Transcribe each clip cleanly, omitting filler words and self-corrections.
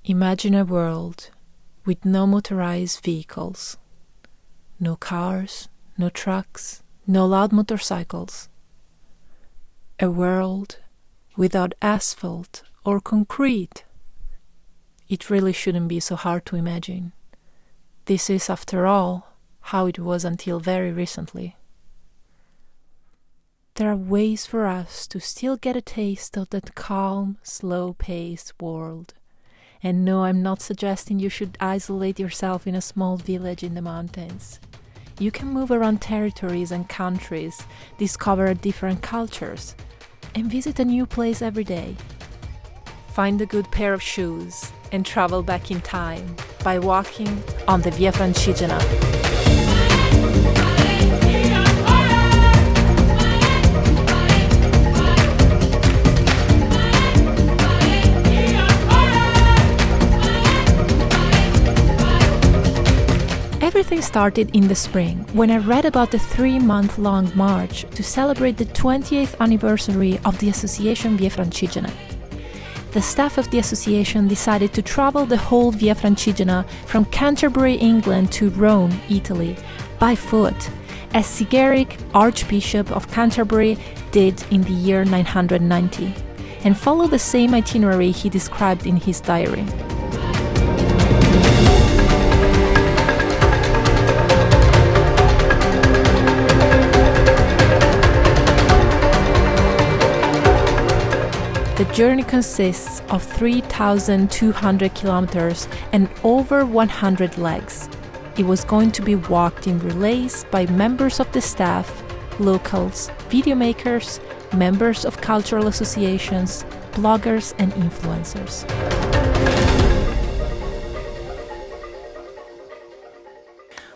Imagine a world with no motorized vehicles, no cars, no trucks, no loud motorcycles. A world without asphalt or concrete. It really shouldn't be so hard to imagine. This is, after all, how it was until very recently. There are ways for us to still get a taste of that calm, slow-paced world. And no, I'm not suggesting you should isolate yourself in a small village in the mountains. You can move around territories and countries, discover different cultures, and visit a new place every day. Find a good pair of shoes and travel back in time by walking on the Via Francigena. Everything started in the spring, when I read about the 3-month-long march to celebrate the 20th anniversary of the association Via Francigena. The staff of the association decided to travel the whole Via Francigena from Canterbury, England to Rome, Italy, by foot, as Sigeric, Archbishop of Canterbury, did in the year 990, and follow the same itinerary he described in his diary. The journey consists of 3,200 kilometers and over 100 legs. It was going to be walked in relays by members of the staff, locals, video makers, members of cultural associations, bloggers and influencers.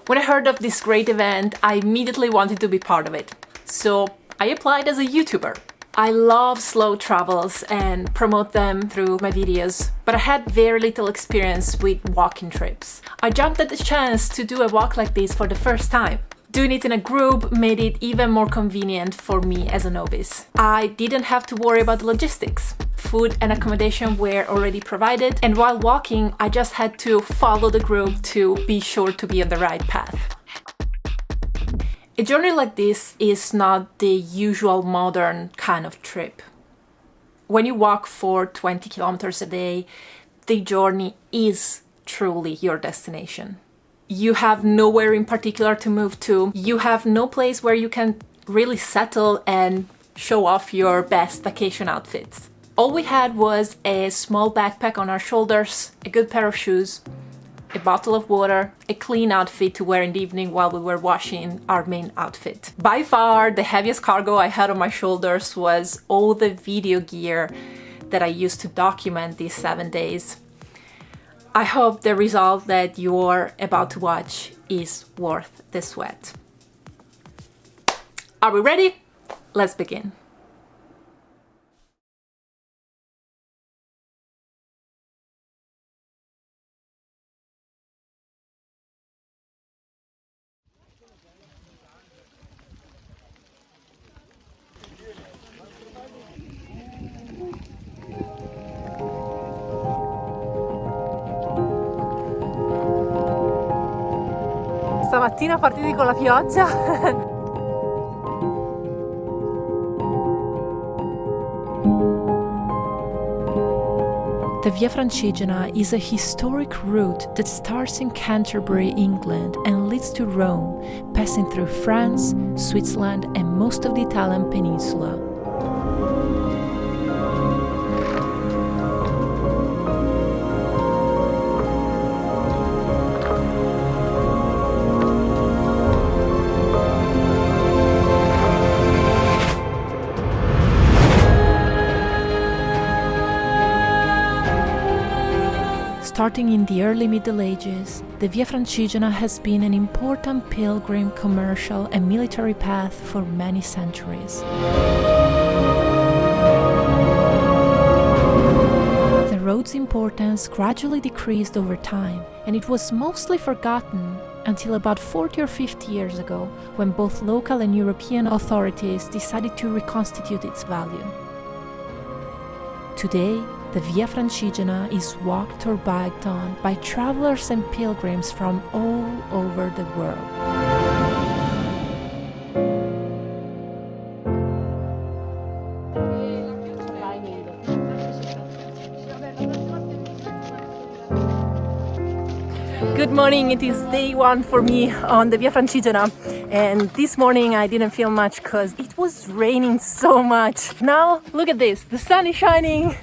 When I heard of this great event, I immediately wanted to be part of it. So I applied as a YouTuber. I love slow travels and promote them through my videos, but I had very little experience with walking trips. I jumped at the chance to do a walk like this for the first time. Doing it in a group made it even more convenient for me as a novice. I didn't have to worry about the logistics. Food and accommodation were already provided, and while walking, I just had to follow the group to be sure to be on the right path. A journey like this is not the usual modern kind of trip. When you walk for 20 kilometers a day, the journey is truly your destination. You have nowhere in particular to move to. You have no place where you can really settle and show off your best vacation outfits. All we had was a small backpack on our shoulders, a good pair of shoes, a bottle of water, a clean outfit to wear in the evening while we were washing our main outfit. By far, the heaviest cargo I had on my shoulders was all the video gear that I used to document these 7 days. I hope the result that you're about to watch is worth the sweat. Are we ready? Let's begin. Stamattina partiti con la pioggia. The Via Francigena is a historic route that starts in Canterbury, England, and leads to Rome, passing through France, Switzerland, and most of the Italian peninsula. Starting in the early Middle Ages, the Via Francigena has been an important pilgrim, commercial and military path for many centuries. The road's importance gradually decreased over time, and it was mostly forgotten until about 40 or 50 years ago, when both local and European authorities decided to reconstitute its value. Today, The Via Francigena is walked or biked on by travelers and pilgrims from all over the world. Good morning, it is day one for me on the Via Francigena, and this morning I didn't feel much because it was raining so much. Now look at this, the sun is shining,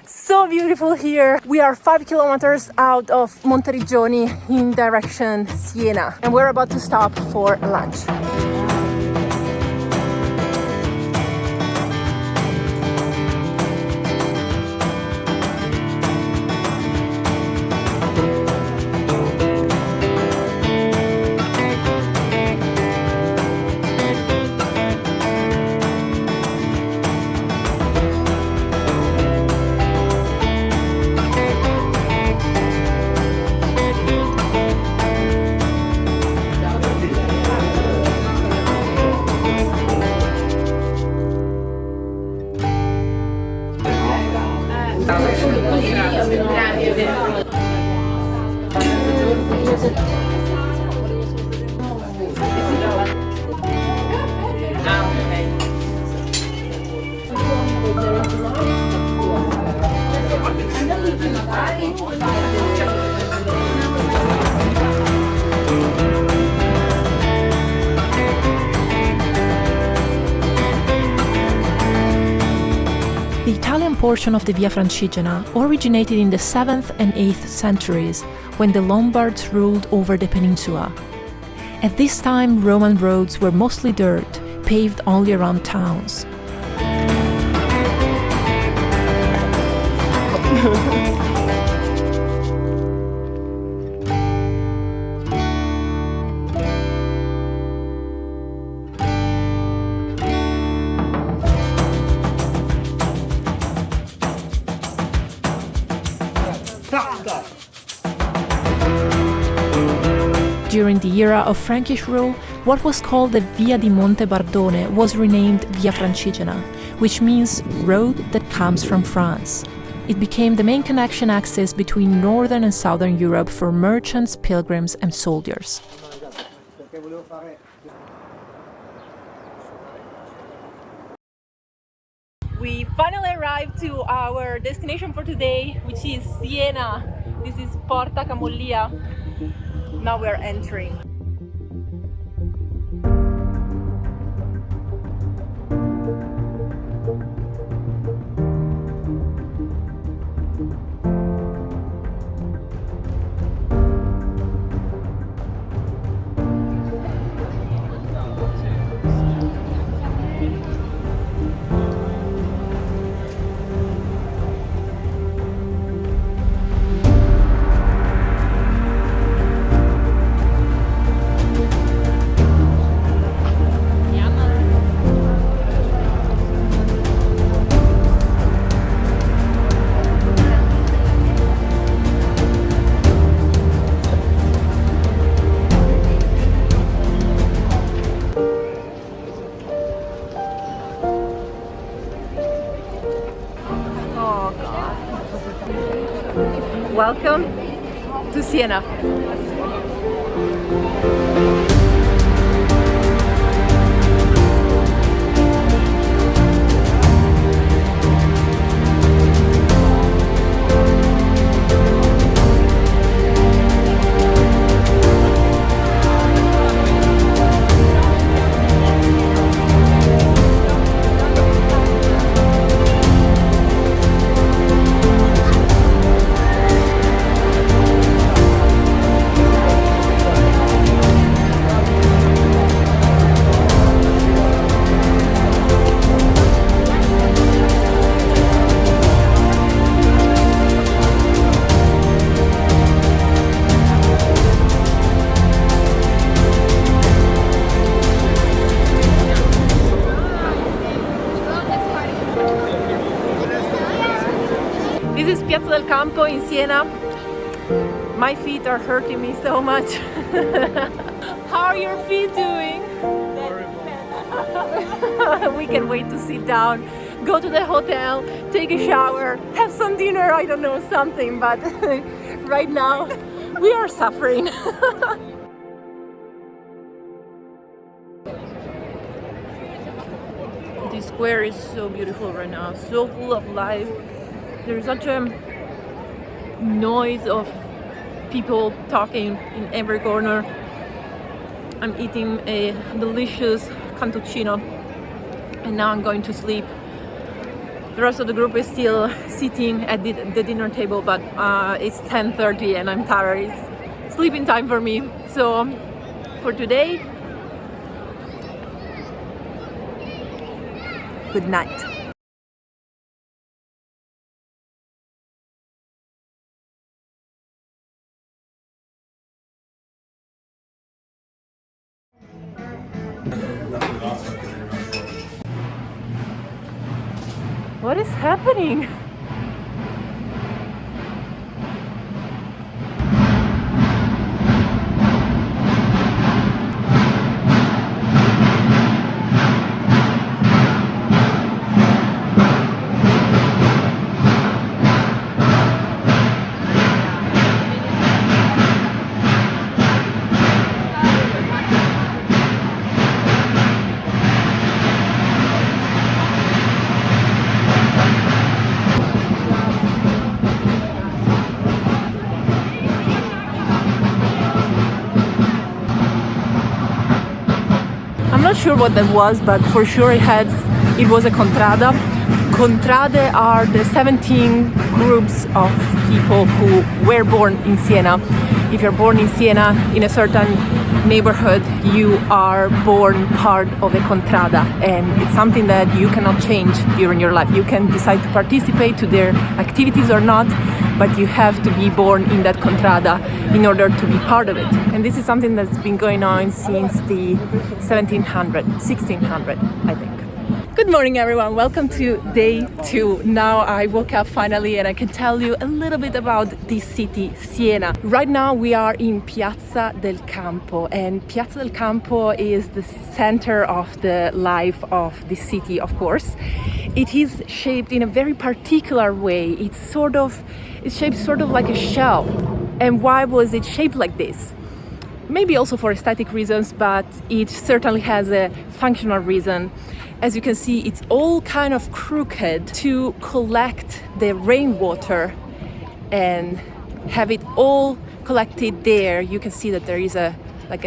so beautiful here. We are 5 kilometers out of Monteriggioni in direction Siena, and we're about to stop for lunch. The Italian portion of the Via Francigena originated in the 7th and 8th centuries, when the Lombards ruled over the peninsula. At this time, Roman roads were mostly dirt, paved only around towns. During the era of Frankish rule, what was called the Via di Monte Bardone was renamed Via Francigena, which means road that comes from France. It became the main connection axis between northern and southern Europe for merchants, pilgrims, and soldiers. We finally arrived to our destination for today, which is Siena. This is Porta Camollia. Now we're entering. Welcome to Siena. This is Piazza del Campo in Siena. My feet are hurting me so much. How are your feet doing? We can wait to sit down go to the hotel, take a shower, have some dinner, I don't know, something, but right now we are suffering. This square is so beautiful right now, so full of life. There's such a noise of people talking in every corner. I'm eating a delicious cantuccino and now I'm going to sleep. The rest of the group is still sitting at the dinner table, but it's 10:30 and I'm tired. It's sleeping time for me. So for today, good night. What is happening? I'm not sure what that was, but for sure it was a contrada. Contrade are the 17 groups of people who were born in Siena. If you're born in Siena, in a certain neighborhood, you are born part of a contrada, and it's something that you cannot change during your life. You can decide to participate to their activities or not, but you have to be born in that contrada in order to be part of it. And this is something that's been going on since the 1600, I think. Good morning, everyone. Welcome to day 2. Now I woke up finally and I can tell you a little bit about this city, Siena. Right now we are in Piazza del Campo, and Piazza del Campo is the center of the life of the city, of course. It is shaped in a very particular way. It's shaped sort of like a shell. And why was it shaped like this? Maybe also for aesthetic reasons, but it certainly has a functional reason. As you can see, it's all kind of crooked to collect the rainwater and have it all collected there. You can see that there is a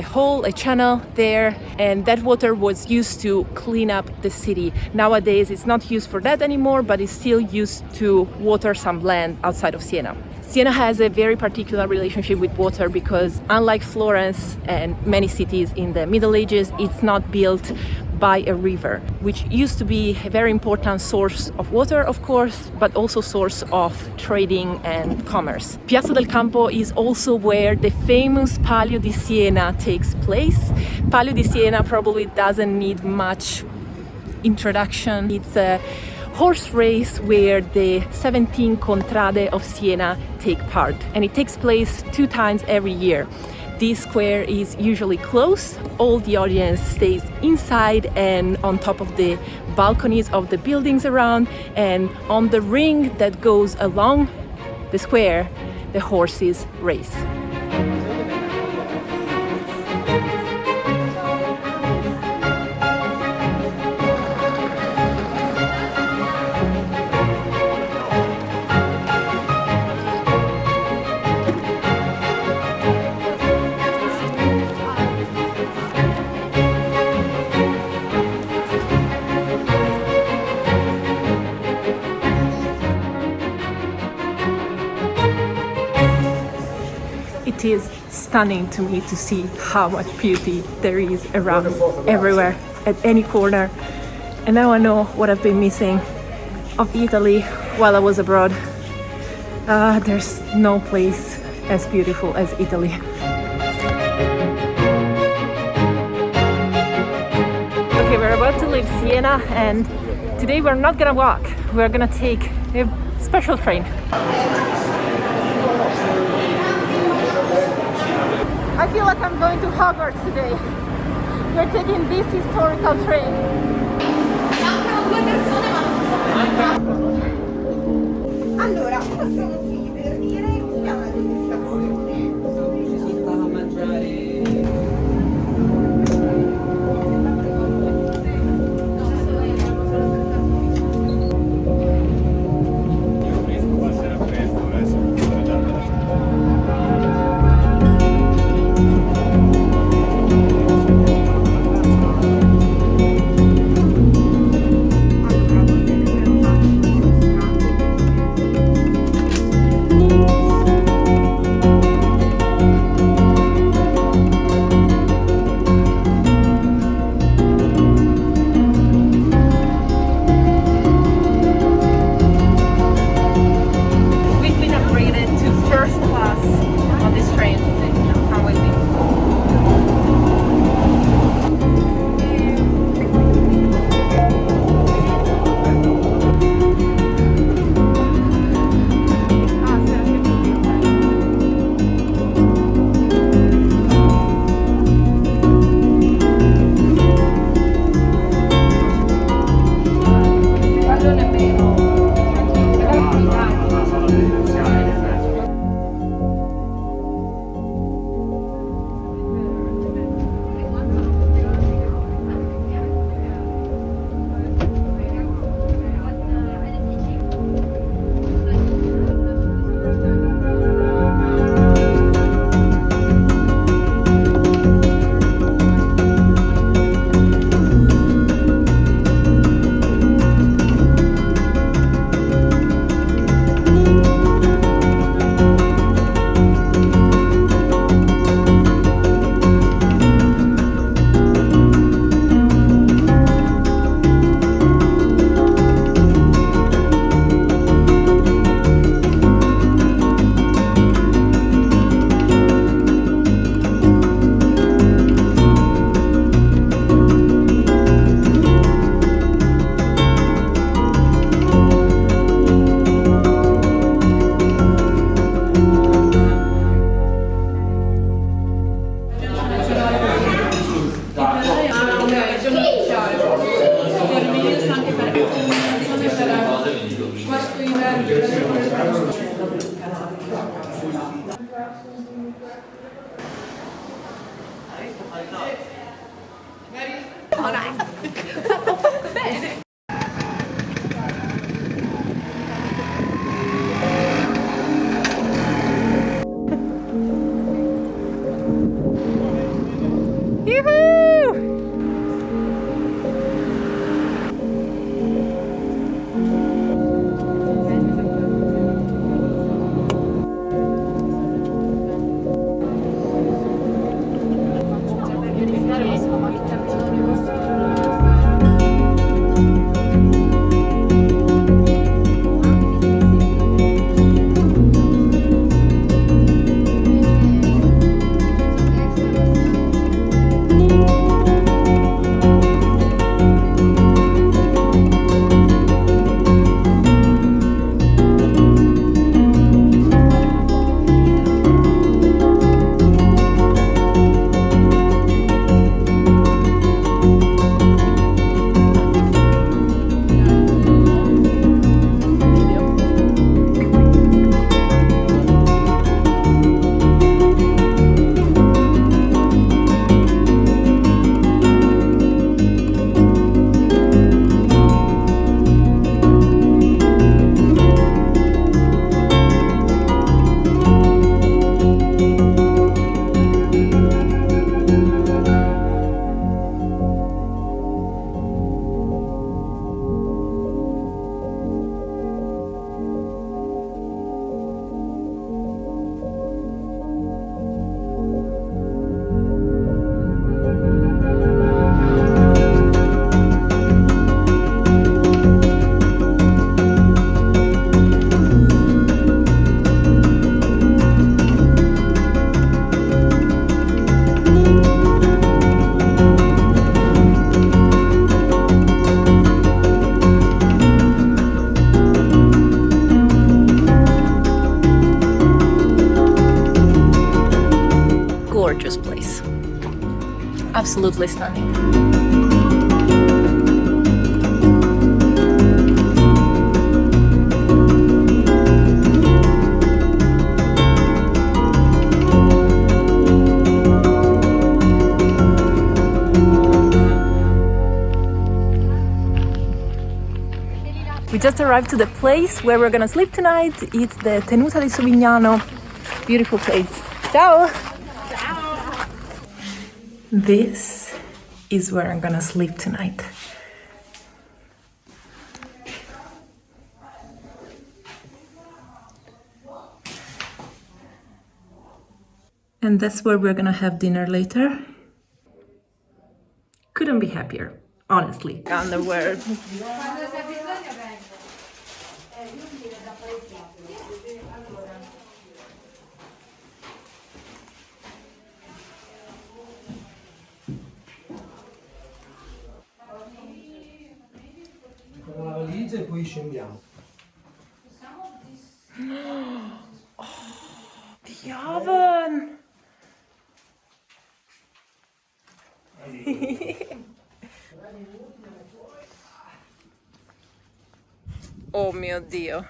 hole, a channel there, and that water was used to clean up the city. Nowadays, it's not used for that anymore, but it's still used to water some land outside of Siena. Siena has a very particular relationship with water because unlike Florence and many cities in the Middle Ages, it's not built by a river, which used to be a very important source of water, of course, but also source of trading and commerce. Piazza del Campo is also where the famous Palio di Siena takes place. Palio di Siena probably doesn't need much introduction. It's a horse race where the 17 contrade of Siena take part, and it takes place 2 times every year. This square is usually closed. All the audience stays inside and on top of the balconies of the buildings around, and on the ring that goes along the square, the horses race. It is stunning to me to see how much beauty there is around everywhere, at any corner. And now I know what I've been missing of Italy while I was abroad. There's no place as beautiful as Italy. Okay, we're about to leave Siena, and today we're not gonna walk. We're gonna take a special train. I feel like I'm going to Hogwarts today. We're taking this historical train. Allora, possiamo qui per dire chi ha una degustazione. Si stava a mangiare. We've been upgraded to first class on this train. Can't wait. Gorgeous place. Absolutely stunning. just arrived to the place where we're gonna sleep tonight. It's the Tenuta di Sovignano. Beautiful place. Ciao! Ciao! This is where I'm gonna sleep tonight. And that's where we're gonna have dinner later. Couldn't be happier, honestly. Underwear. Con la valigia e poi scendiamo. The oven! Oh mio Dio!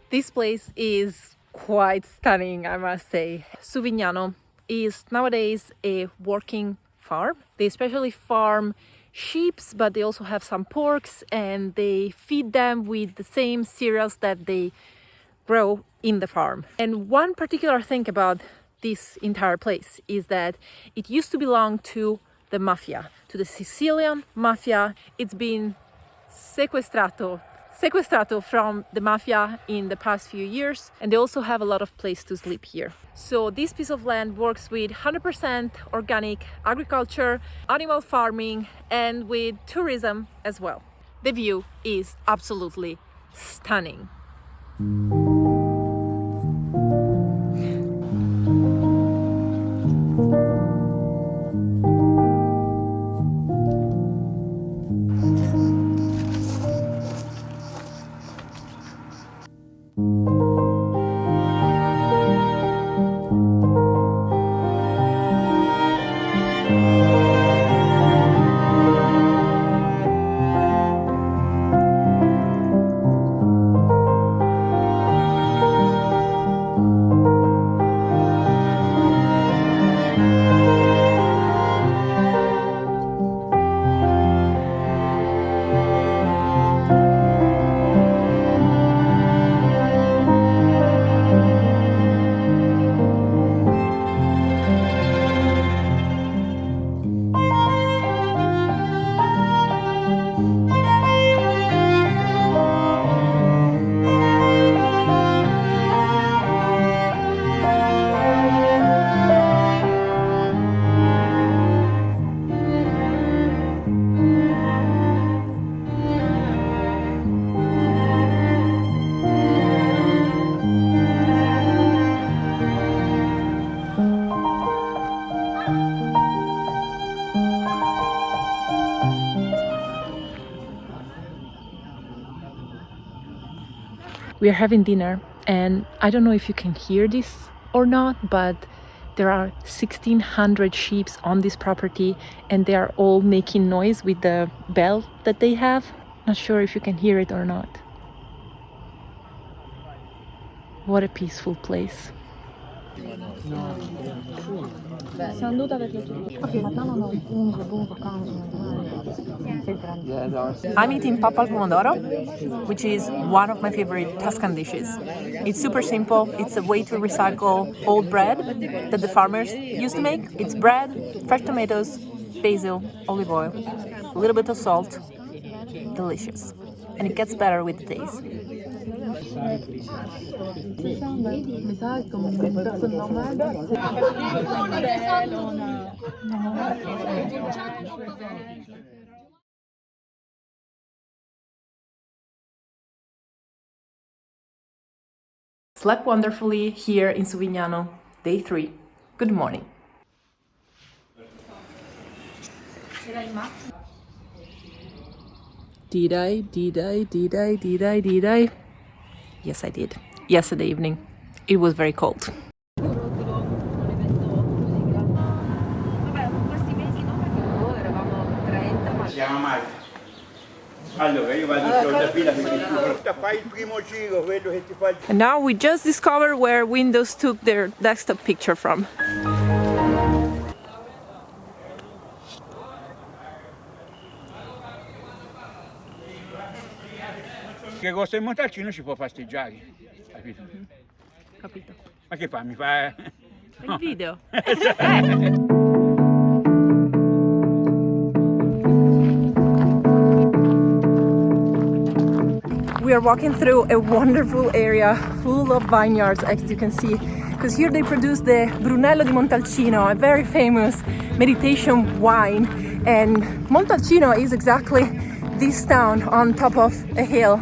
This place is quite stunning, I must say. Sovignano is nowadays a working farm. They especially farm sheep, but they also have some porks, and they feed them with the same cereals that they grow in the farm. And one particular thing about this entire place is that it used to belong to the mafia, to the Sicilian mafia. It's been sequestrato from the mafia in the past few years, and they also have a lot of place to sleep here. So this piece of land works with 100% organic agriculture, animal farming, and with tourism as well. The view is absolutely stunning. We are having dinner, and I don't know if you can hear this or not, but there are 1,600 sheep on this property, and they are all making noise with the bell that they have. Not sure if you can hear it or not. What a peaceful place. I'm eating papa al pomodoro, which is one of my favorite Tuscan dishes. It's super simple. It's a way to recycle old bread that the farmers used to make. It's bread, fresh tomatoes, basil, olive oil, a little bit of salt. Delicious. And it gets better with the days. Slept wonderfully here in Sovignano, day 3. Good morning. Did I? Yes, I did. Yesterday evening. It was very cold. Si chiama Mike. Allora io vado in seconda fila perché tu fai il primo giro, quello che ti fa il And now we just discovered where Windows took their desktop picture from. che costa il Montalcino ci può festeggiare, capito? Capito. Ma che fa? Mi fa... Il video. We are walking through a wonderful area full of vineyards, as you can see, because here they produce the Brunello di Montalcino, a very famous meditation wine. And Montalcino is exactly this town on top of a hill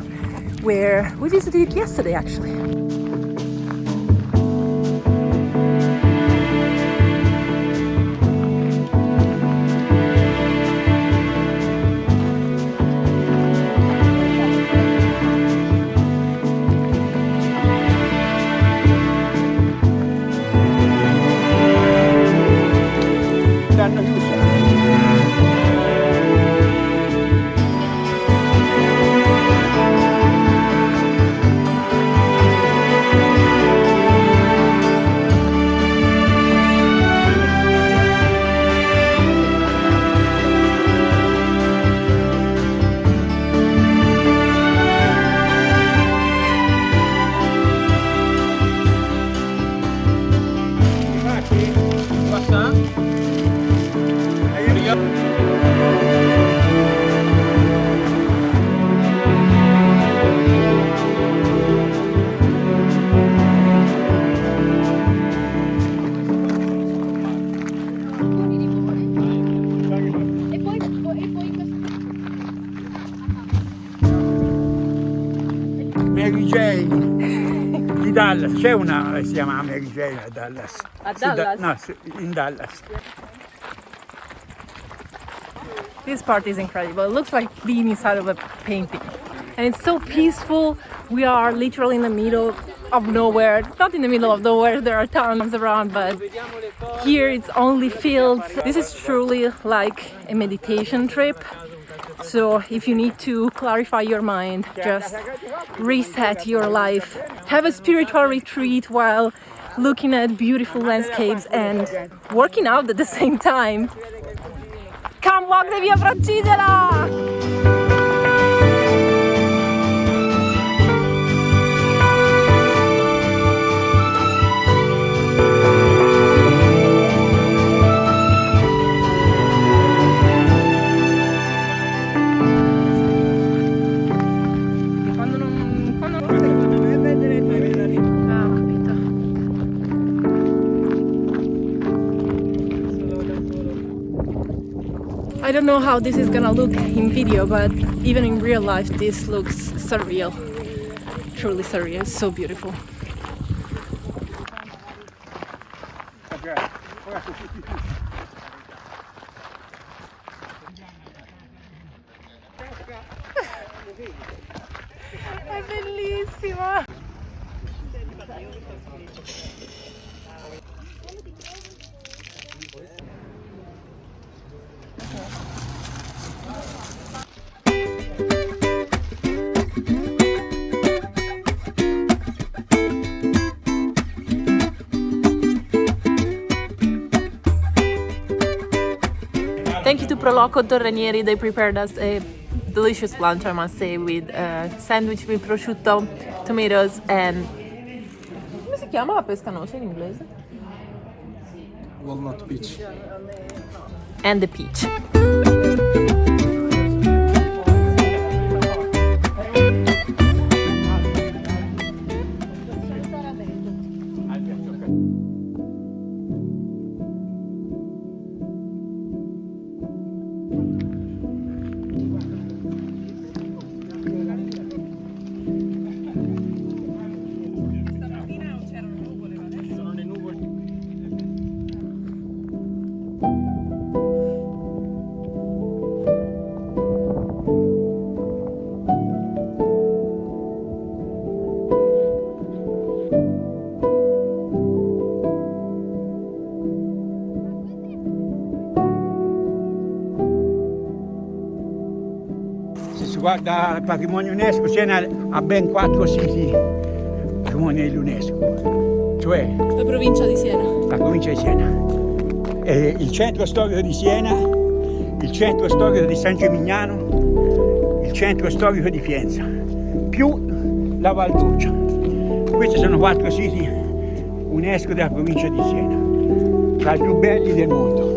where we visited yesterday, actually. L'hanno chiuso. Mary Jane di Dallas, c'è una che si chiama Mary Jane a Dallas. A Dallas? No, in Dallas. This part is incredible. It looks like being inside of a painting. And it's so peaceful. We are literally in the middle of nowhere. Not in the middle of nowhere, there are towns around, but here it's only fields. This is truly like a meditation trip. So if you need to clarify your mind, just reset your life, have a spiritual retreat while looking at beautiful landscapes and working out at the same time. Come walk the Via Francigena! I don't know how this is gonna look in video, but even in real life this looks surreal. Truly surreal, it's so beautiful. È bellissima! Thank you to Proloco Torranieri, they prepared us a delicious lunch, I must say, with sandwich with prosciutto, tomatoes and... Come si chiama la pescanoce in inglese? Walnut peach. And the peach. riguarda il patrimonio UNESCO, Siena ha ben 4 siti patrimonio dell'UNESCO, cioè La provincia di Siena. la provincia di Siena, il centro storico di Siena, il centro storico di San Gimignano, il centro storico di Pienza, più la Valduccia. Questi sono 4 siti UNESCO della provincia di Siena, tra i più belli del mondo.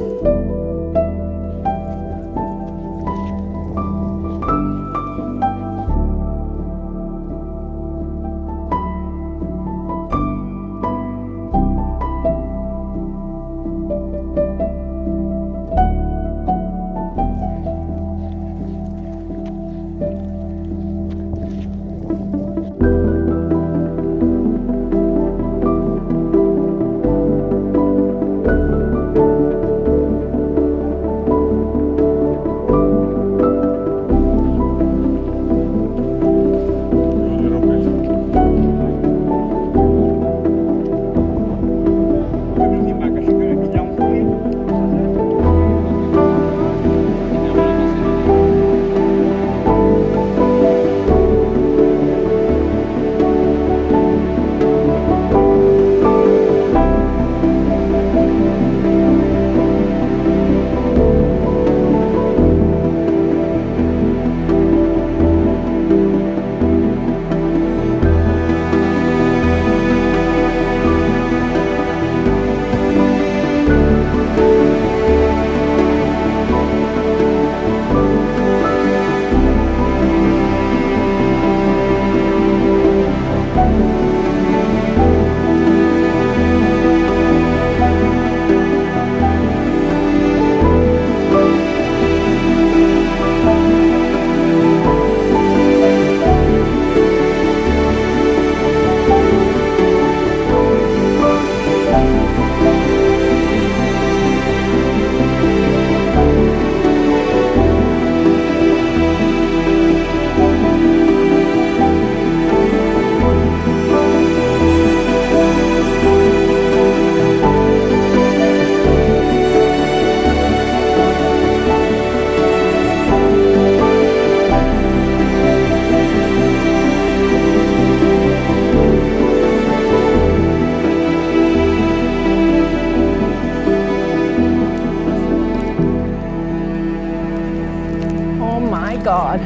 God.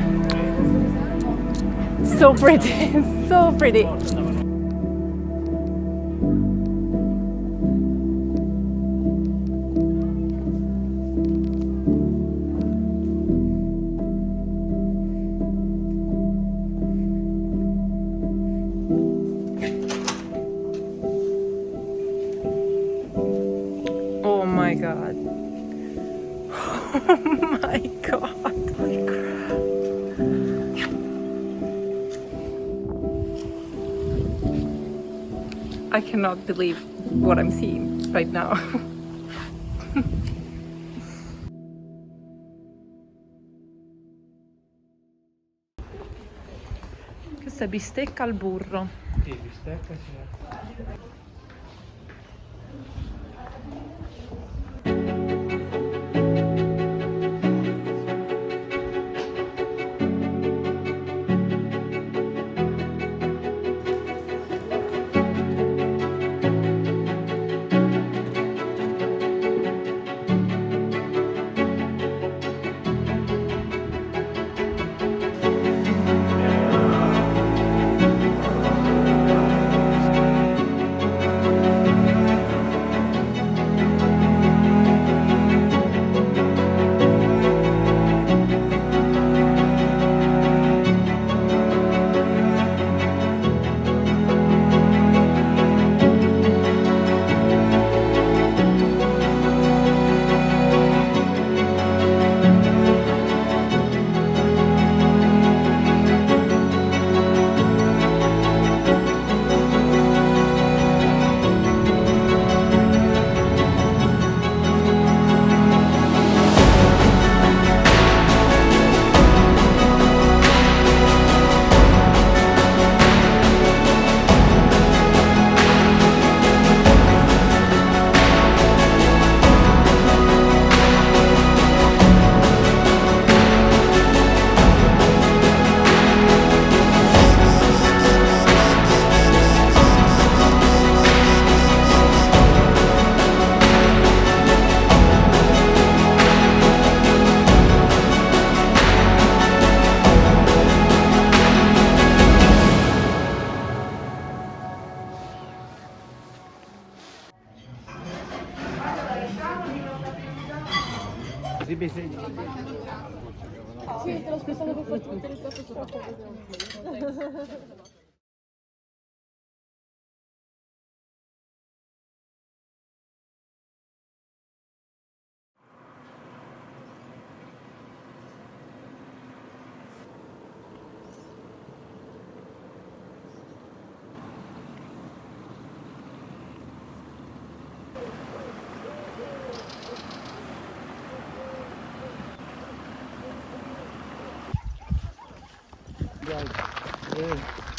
So pretty, so pretty. Oh my God. Oh my God. Holy crap. I cannot believe what I'm seeing right now. Questa è bistecca al burro. Sì, bistecca sì.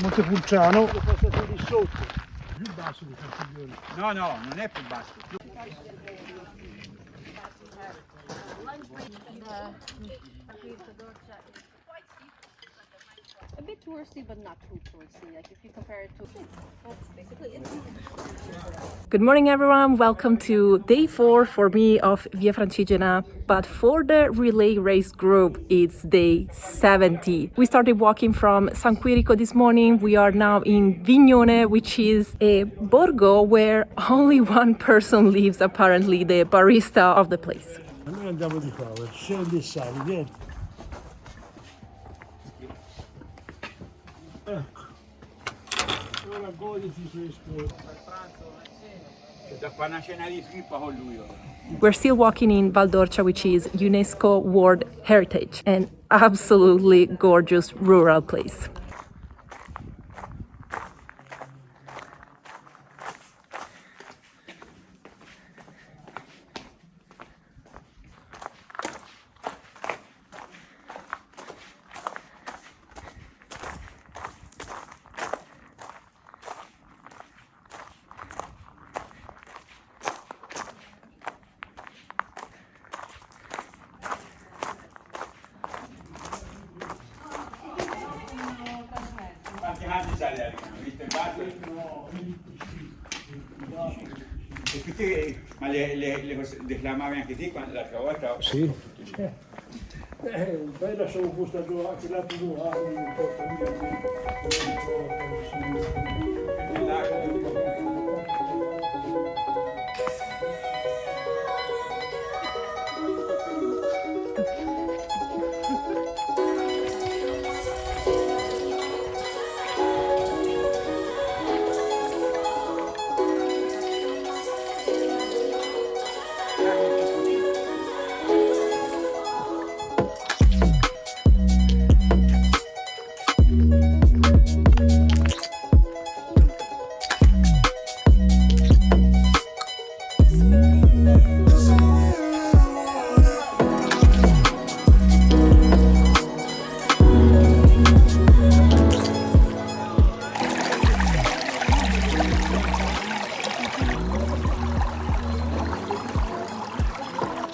Montepulciano. Più basso di Castiglione. No, no, non è più basso. A bit touristy, but not too touristy. Like if you compare it to, that's basically it. Good morning, everyone. Welcome to day 4 for me of Via Francigena. But for the relay race group, it's day 70. We started walking from San Quirico this morning. We are now in Vignone, which is a borgo where only one person lives, apparently the barista of the place. Noi andiamo di qua, scendi e sali, vieni. Ecco. Ora goditi questo. Da qua una cena di trippa con lui. We're still walking in Val d'Orcia, which is UNESCO World Heritage, an absolutely gorgeous rural place. Quanti anni sai lei? Visto in basso? E tutti, ma le declamavi anche te l'altra volta? Sì. Bella sono gustato anche l'altro due anni, un po'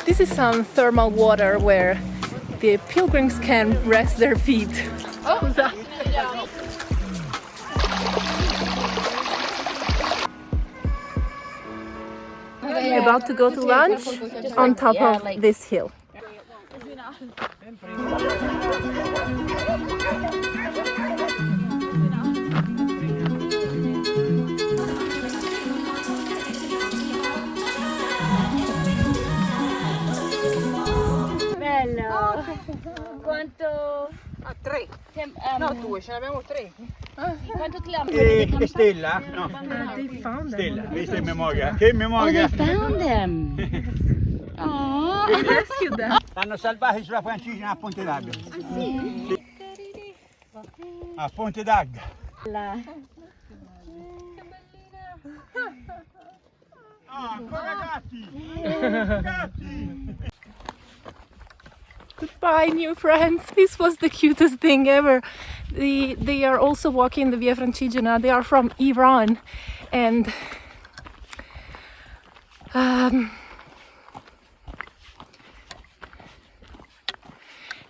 This is some thermal water where the pilgrims can rest their feet. We're about to go to lunch on top of this hill. Bello. Quanto? Tre. No, due, ce ne abbiamo tre. Quanto chilometri? E Stella? No. They found them. Stella, questa è memoria. Che memoria? Found them. Oh. I rescued them. L'hanno salvati sulla Francigena a Ponte d'Agda. Ah sì? A Ponte d'Agda. Ah, ancora gatti! Gatti! Goodbye, new friends. This was the cutest thing ever. They are also walking the Via Francigena. They are from Iran, and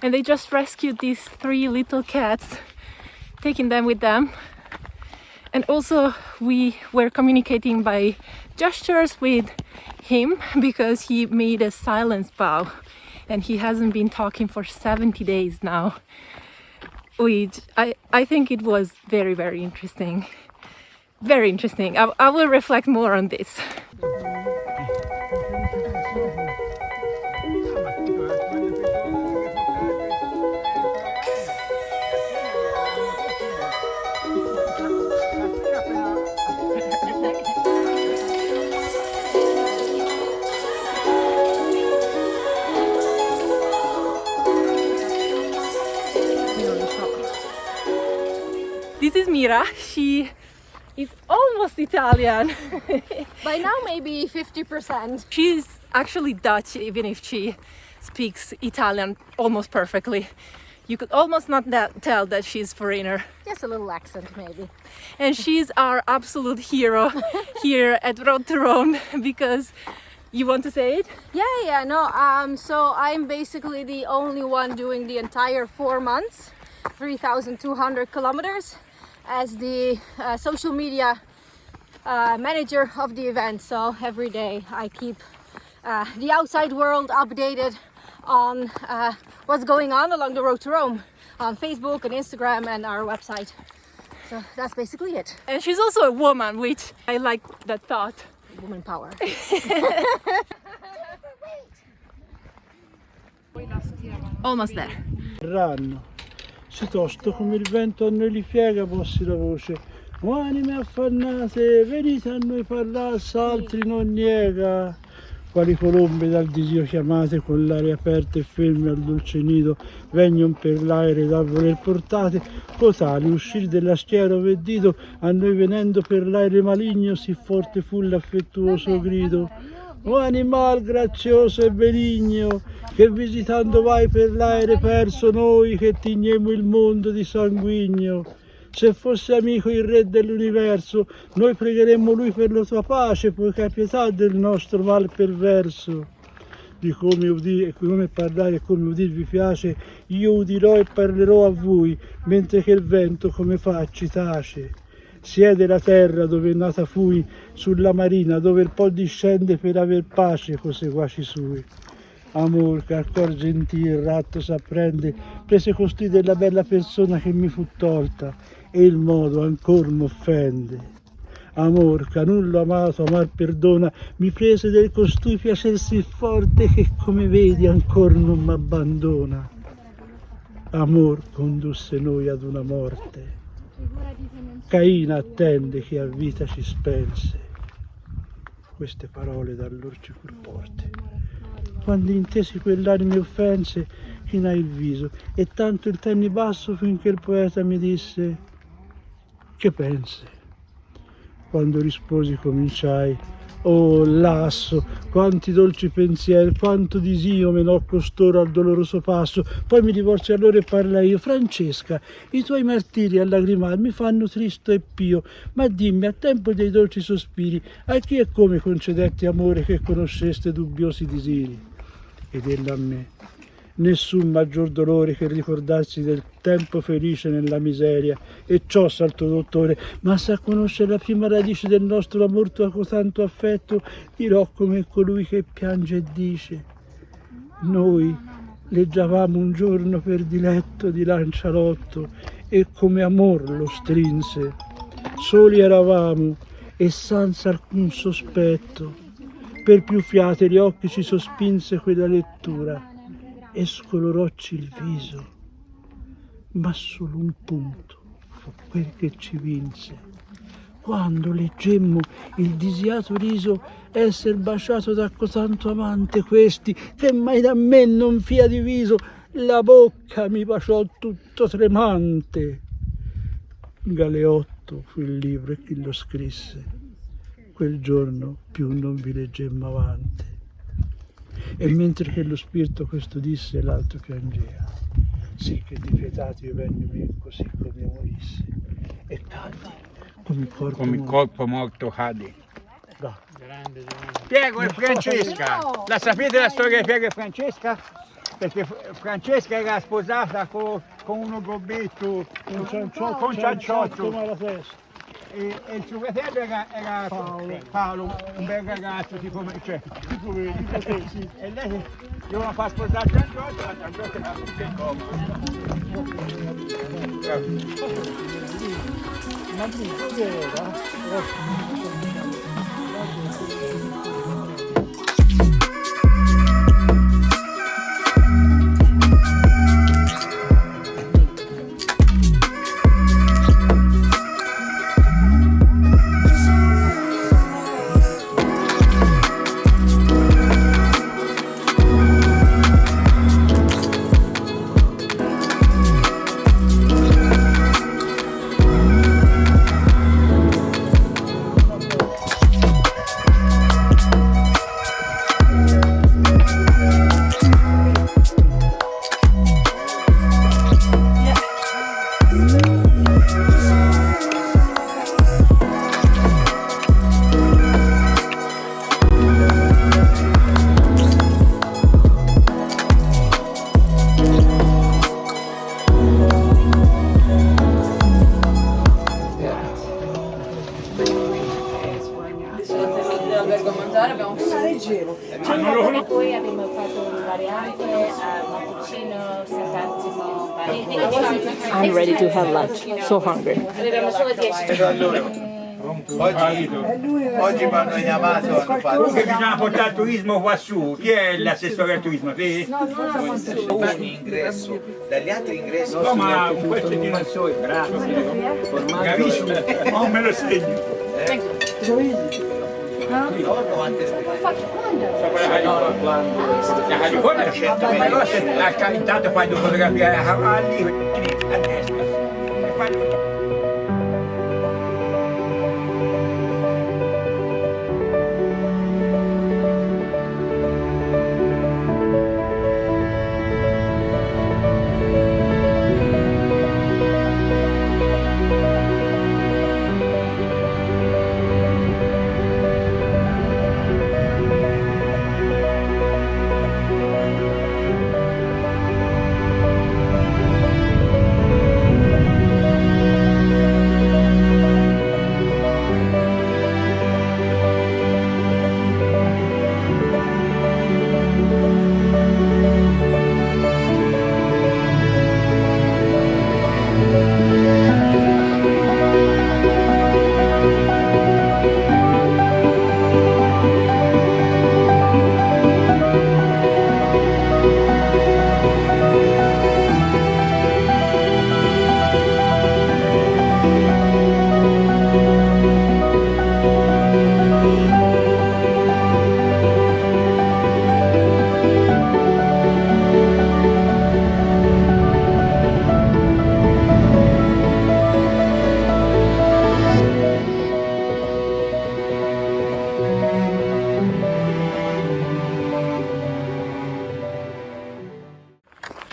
they just rescued these 3 little cats, taking them with them. And also we were communicating by gestures with him because he made a silence vow and he hasn't been talking for 70 days now, which I think it was very, very interesting. Very interesting. I will reflect more on this. Mira. She is almost Italian. By now, maybe 50%. She's actually Dutch, even if she speaks Italian almost perfectly. You could almost not tell that she's foreigner. Just a little accent, maybe. And she's our absolute hero here at Road to Rome because you want to say it? Yeah, no. So I'm basically the only one doing the entire 4 months, 3,200 kilometers, as the social media manager of the event. So every day I keep the outside world updated on what's going on along the road to Rome on Facebook and Instagram and our website. So that's basically it. And she's also a woman, which I like that thought. Woman power. Almost there. Verranno, se tosto come il vento a noi li piega possi la voce. O anime affannate, venite a noi parlare, altri non niega. Quali colombe dal disio chiamate, con l'aria aperta e ferme al dolce nido, vegnon per l'aere da voler portate, cotali uscir della schiera vedito, a noi venendo per l'aere maligno, sì forte fu l'affettuoso grido. O animal grazioso e benigno, che visitando vai per l'aere perso noi, che tignemo il mondo di sanguigno. Se fosse amico il re dell'universo, noi pregheremmo lui per la tua pace, poiché ha pietà del nostro mal perverso. Di come udire, come parlare e come udir vi piace, io udirò e parlerò a voi, mentre che il vento come fa ci tace. Siede la terra dove nata fui, sulla marina dove il po' discende per aver pace co seguaci sui. Amor, che al cor gentil il ratto s'apprende, prese costui della bella persona che mi fu tolta, e il modo ancor m'offende. Amor, che a nullo amato amar perdona, mi prese del costui piacer sì forte, che come vedi ancor non m'abbandona. Amor condusse noi ad una morte, Caina attende che a vita ci spense. Queste parole dall'or ci fur porte. Quando intesi quell'anime offense, chinai il viso, e tanto il tenni basso finché il poeta mi disse: che pensi? Quando risposi cominciai: oh lasso, quanti dolci pensieri, quanto disio menò costoro al doloroso passo. Poi mi rivolsi a loro e parlai io: Francesca, i tuoi martiri a lagrimar mi fanno tristo e pio, ma dimmi, a tempo dei dolci sospiri, a chi e come concedetti amore che conosceste dubbiosi disiri? Ed ella a me: nessun maggior dolore che ricordarsi del tempo felice nella miseria. E ciò, salto dottore, ma sa conoscere la prima radice del nostro amor tuo con tanto affetto, dirò come colui che piange e dice: noi leggiavamo un giorno per diletto di Lancialotto, e come amor lo strinse. Soli eravamo e senza alcun sospetto, per più fiate gli occhi ci sospinse quella lettura e scolorocci il viso, ma solo un punto fu quel che ci vinse, quando leggemmo il disiato riso esser baciato da cotanto amante questi, che mai da me non fia diviso. La bocca mi baciò tutto tremante. Galeotto fu il libro e chi lo scrisse, quel giorno più non vi leggemmo avanti. E mentre che lo spirito questo disse, l'altro piangea, sì che di pietà io venni così come morisse, e caddi come il corpo morto cade. No. Piego e Francesca, la sapete la storia di Piego e Francesca? Perché Francesca era sposata con uno gobbetto, con Cianciotto. E il suo fratello era Paolo, un bel ragazzo, tipo me, cioè, tipo te, sì. E lei doveva far sposare Cianciotto, la Cianciotto era tutto in comodo. Ma tu era? l'albergo a mangiare, abbiamo E poi abbiamo fatto un variante mattuccino, saltantino, I'm ready to have lunch. So hungry. Avevamo solo 10. Oggi vanno in Amazon, hanno fatto. Comunque bisogna portare il turismo qua su. Chi è l'assessore al turismo? Te? Ingresso, dagli altri ingressi. No, ma un questo di non so, bravissimo. Non me lo segno. La California intanto fai due fotografie a cavalli a destra e fai.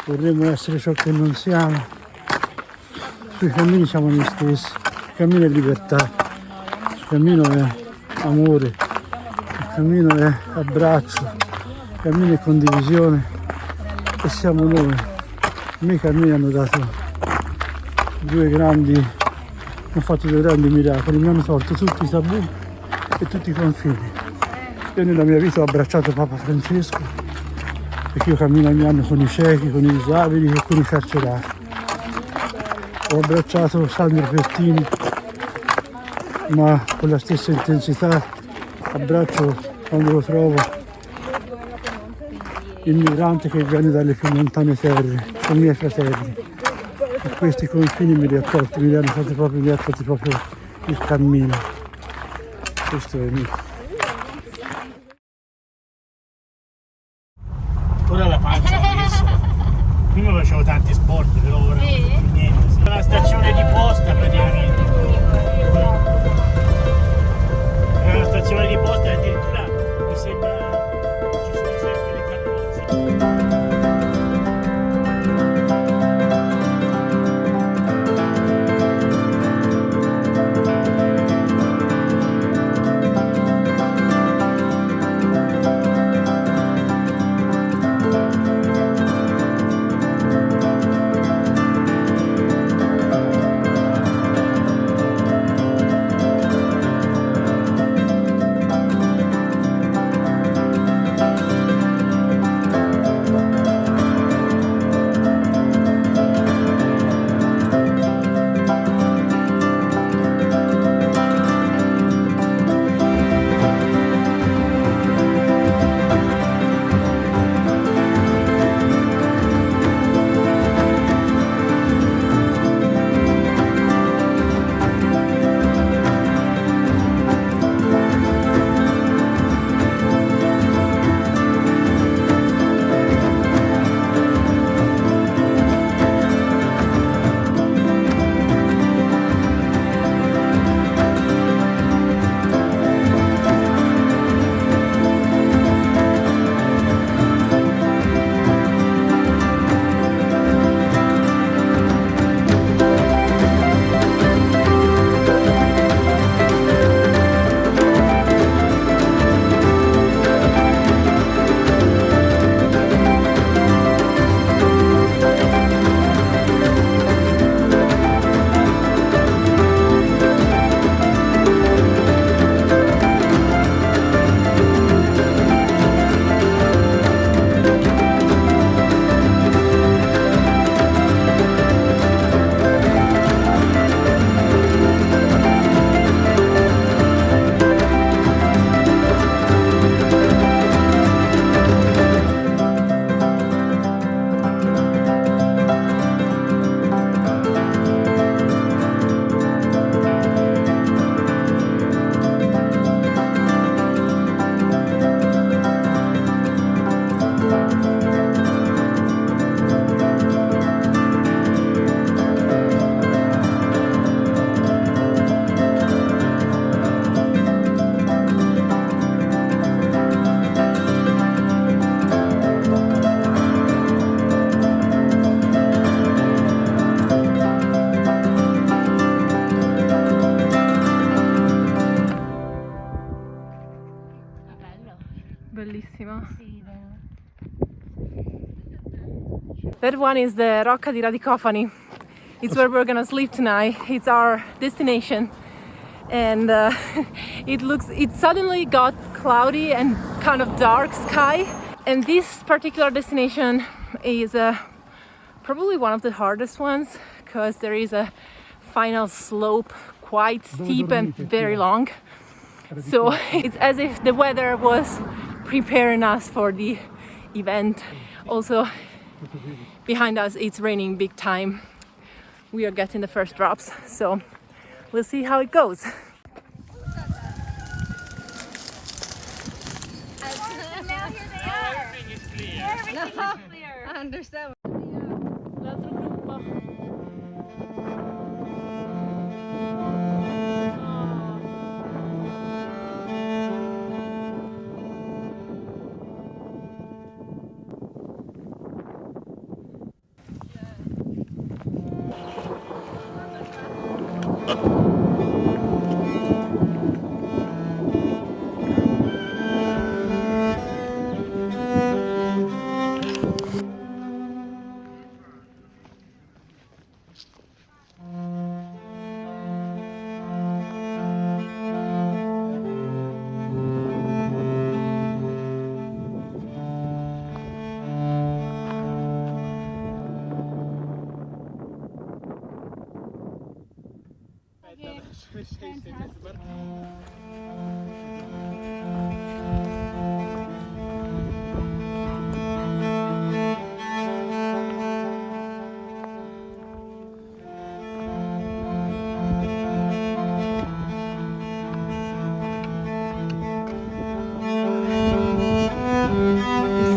Vorremmo essere ciò che non siamo. Sui cammini siamo noi stessi. Il cammino è libertà, il cammino è amore, il cammino è abbraccio, il cammino è condivisione e siamo noi. A me i cammini hanno fatto due grandi miracoli, mi hanno tolto tutti i tabù e tutti i confini. Io nella mia vita ho abbracciato Papa Francesco, perché io cammino ogni anno con i ciechi, con i disabili e con i carcerati. Ho abbracciato Sandro Pertini, ma con la stessa intensità abbraccio quando lo trovo il migrante che viene dalle più lontane terre, con i miei fratelli. E questi confini me li ha tolti, mi li ha tolti proprio il cammino. Questo è mio. Ora la pancia adesso. Prima facevo tanti sport, però ora non faccio più niente. Sì. Una stazione di posta praticamente. È una stazione di posta e addirittura mi sembra ci sono sempre le carrozze. Bellissima. Sì, vero. That one is the Rocca di Radicofani. It's where we're gonna sleep tonight. It's our destination. And it suddenly got cloudy and kind of dark sky. And this particular destination is probably one of the hardest ones because there is a final slope quite steep and very long. So it's as if the weather was preparing us for the event. Also, behind us it's raining big time. We are getting the first drops, so we'll see how it goes. Now here they are. Everything is clear. Everything is clear. I understand. L'altro gruppo.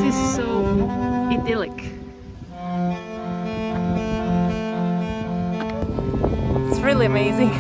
This is so idyllic. It's really amazing.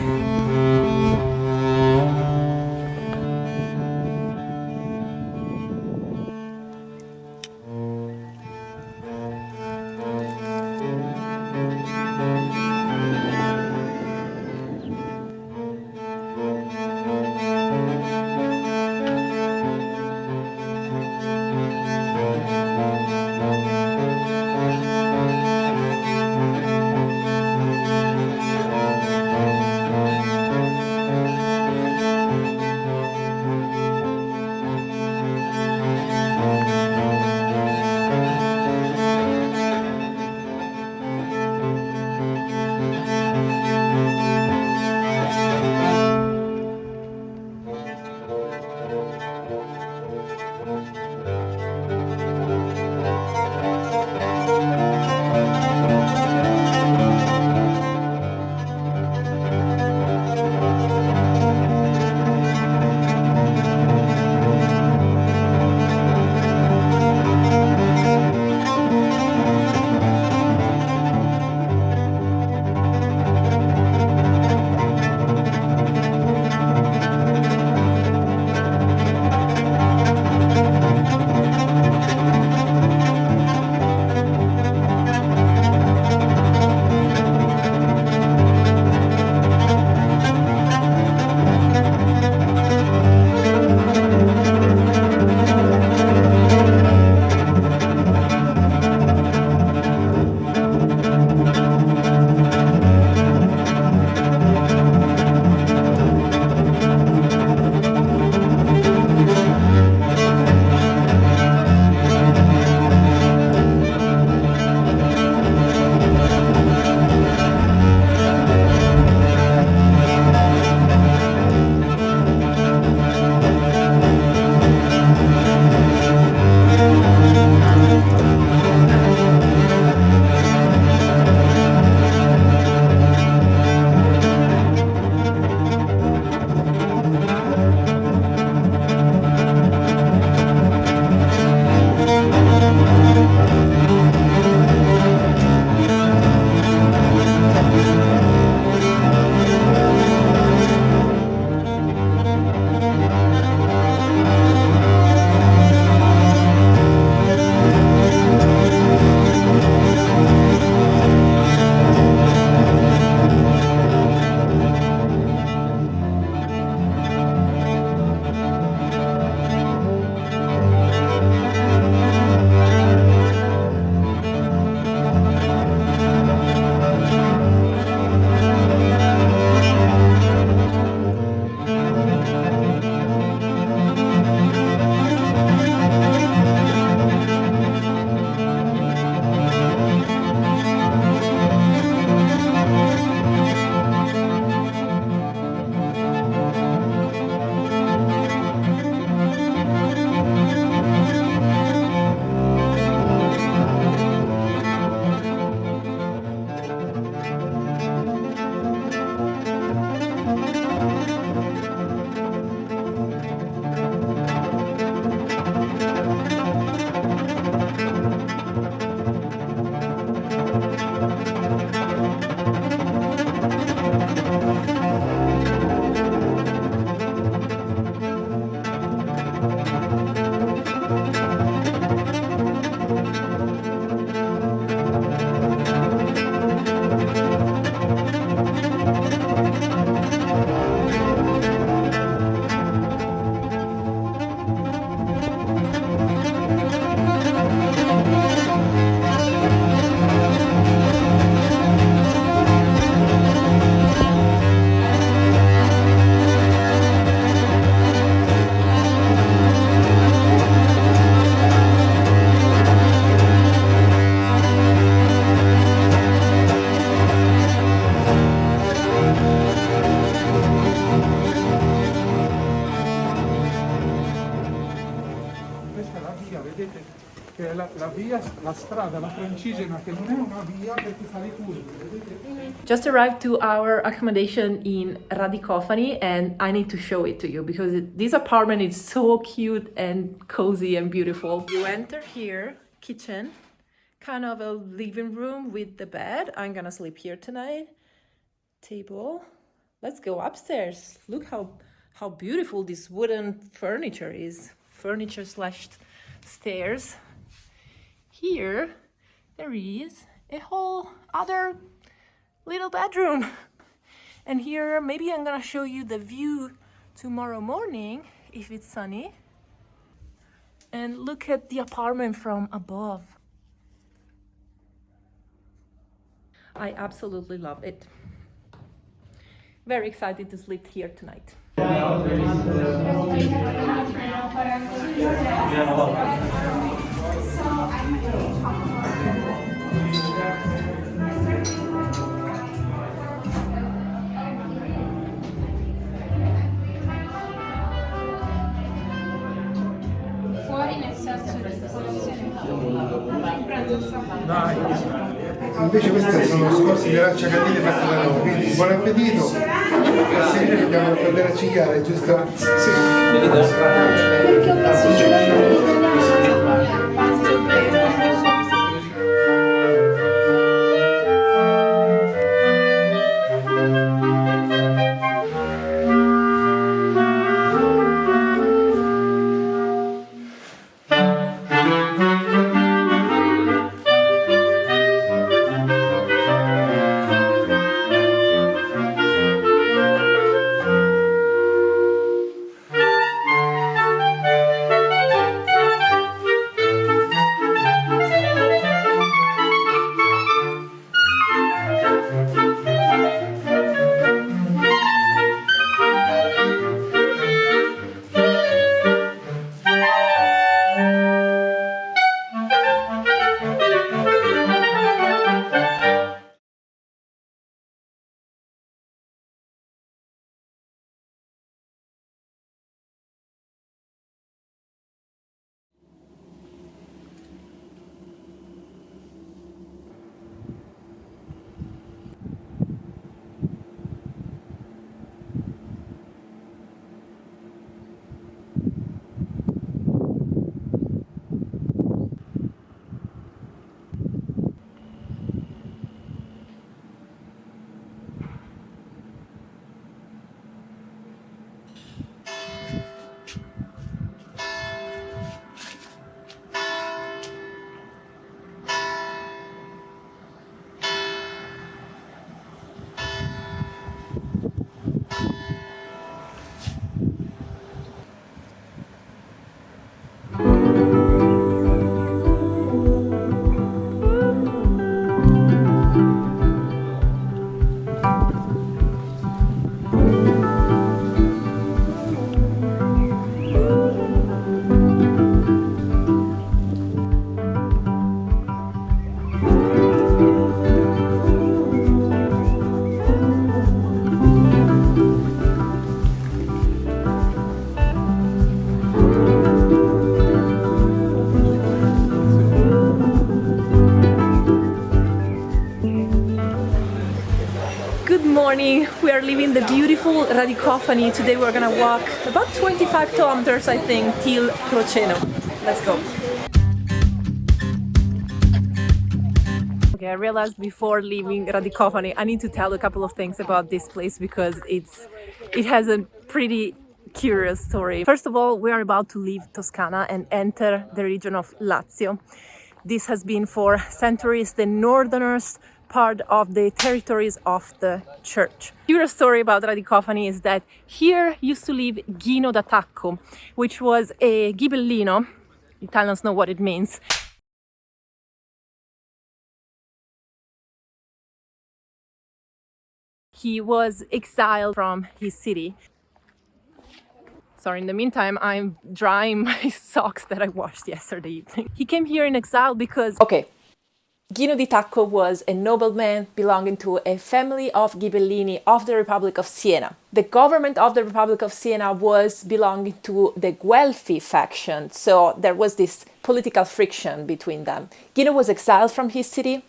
questa è la via, vedete che è la via, la strada, la francigena, che non è una via perché fa le curve, vedete? Just arrived to our accommodation in Radicofani and I need to show it to you because this apartment is so cute and cozy and beautiful. You enter here, kitchen, kind of a living room with the bed. I'm gonna sleep here tonight. Table. Let's go upstairs. Look how beautiful this wooden furniture is. Furniture slash stairs. Here there is a whole other little bedroom. And here maybe I'm gonna show you the view tomorrow morning if it's sunny. And look at the apartment from above. I absolutely love it. Very excited to sleep here tonight. Fuori nel senso di decorazione. Invece queste sono scorsi di arancia candele fatti da noi, quindi buon appetito e a seguire dobbiamo andare a cicchiare, giusto? Sì. Perché ho messo gelato. Morning, we are leaving the beautiful Radicofani. Today we're gonna walk about 25 kilometers, I think, till Croceno. Let's go. Okay, I realized before leaving Radicofani, I need to tell a couple of things about this place because it has a pretty curious story. First of all, we are about to leave Toscana and enter the region of Lazio. This has been for centuries the northernmost part of the territories of the church. Curious story about Radicofani is that here used to live Ghino d'Attacco, which was a ghibellino. Italians know what it means. He was exiled from his city. Sorry, in the meantime, I'm drying my socks that I washed yesterday evening. He came here in exile because... Okay, Gino di Tacco was a nobleman belonging to a family of Ghibellini of the Republic of Siena. The government of the Republic of Siena was belonging to the Guelfi faction, so there was this political friction between them. Gino was exiled from his city,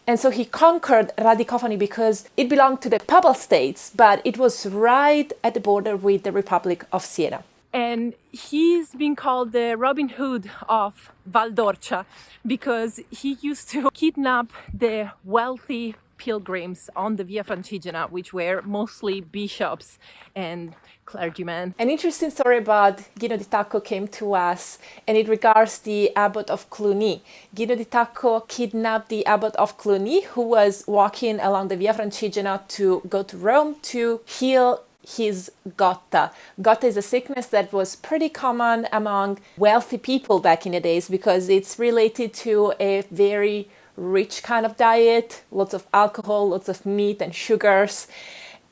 and so he conquered Radicofani because it belonged to the Papal States, but it was right at the border with the Republic of Siena. And he's been called the Robin Hood of Valdorcia because he used to kidnap the wealthy pilgrims on the Via Francigena, which were mostly bishops and clergymen. An interesting story about Gino di Tacco came to us, and it regards the abbot of Cluny. Gino di Tacco kidnapped the abbot of Cluny, who was walking along the Via Francigena to go to Rome to heal his gotta. Gotta is a sickness that was pretty common among wealthy people back in the days because it's related to a very rich kind of diet, lots of alcohol, lots of meat and sugars.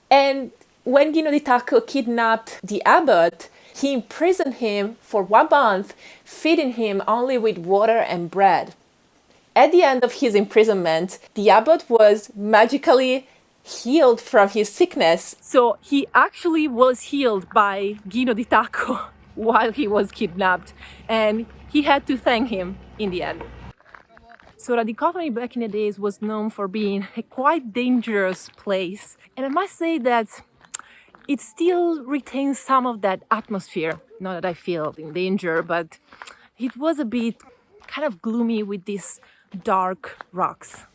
And when Gino di Tacco kidnapped the abbot, he imprisoned him for 1 month, feeding him only with water and bread. At the end of his imprisonment, the abbot was magically healed from his sickness. So he actually was healed by Gino di Tacco while he was kidnapped, and he had to thank him in the end. So Radicofani back in the days was known for being a quite dangerous place, and I must say that it still retains some of that atmosphere. Not that I feel in danger, but it was a bit kind of gloomy with these dark rocks.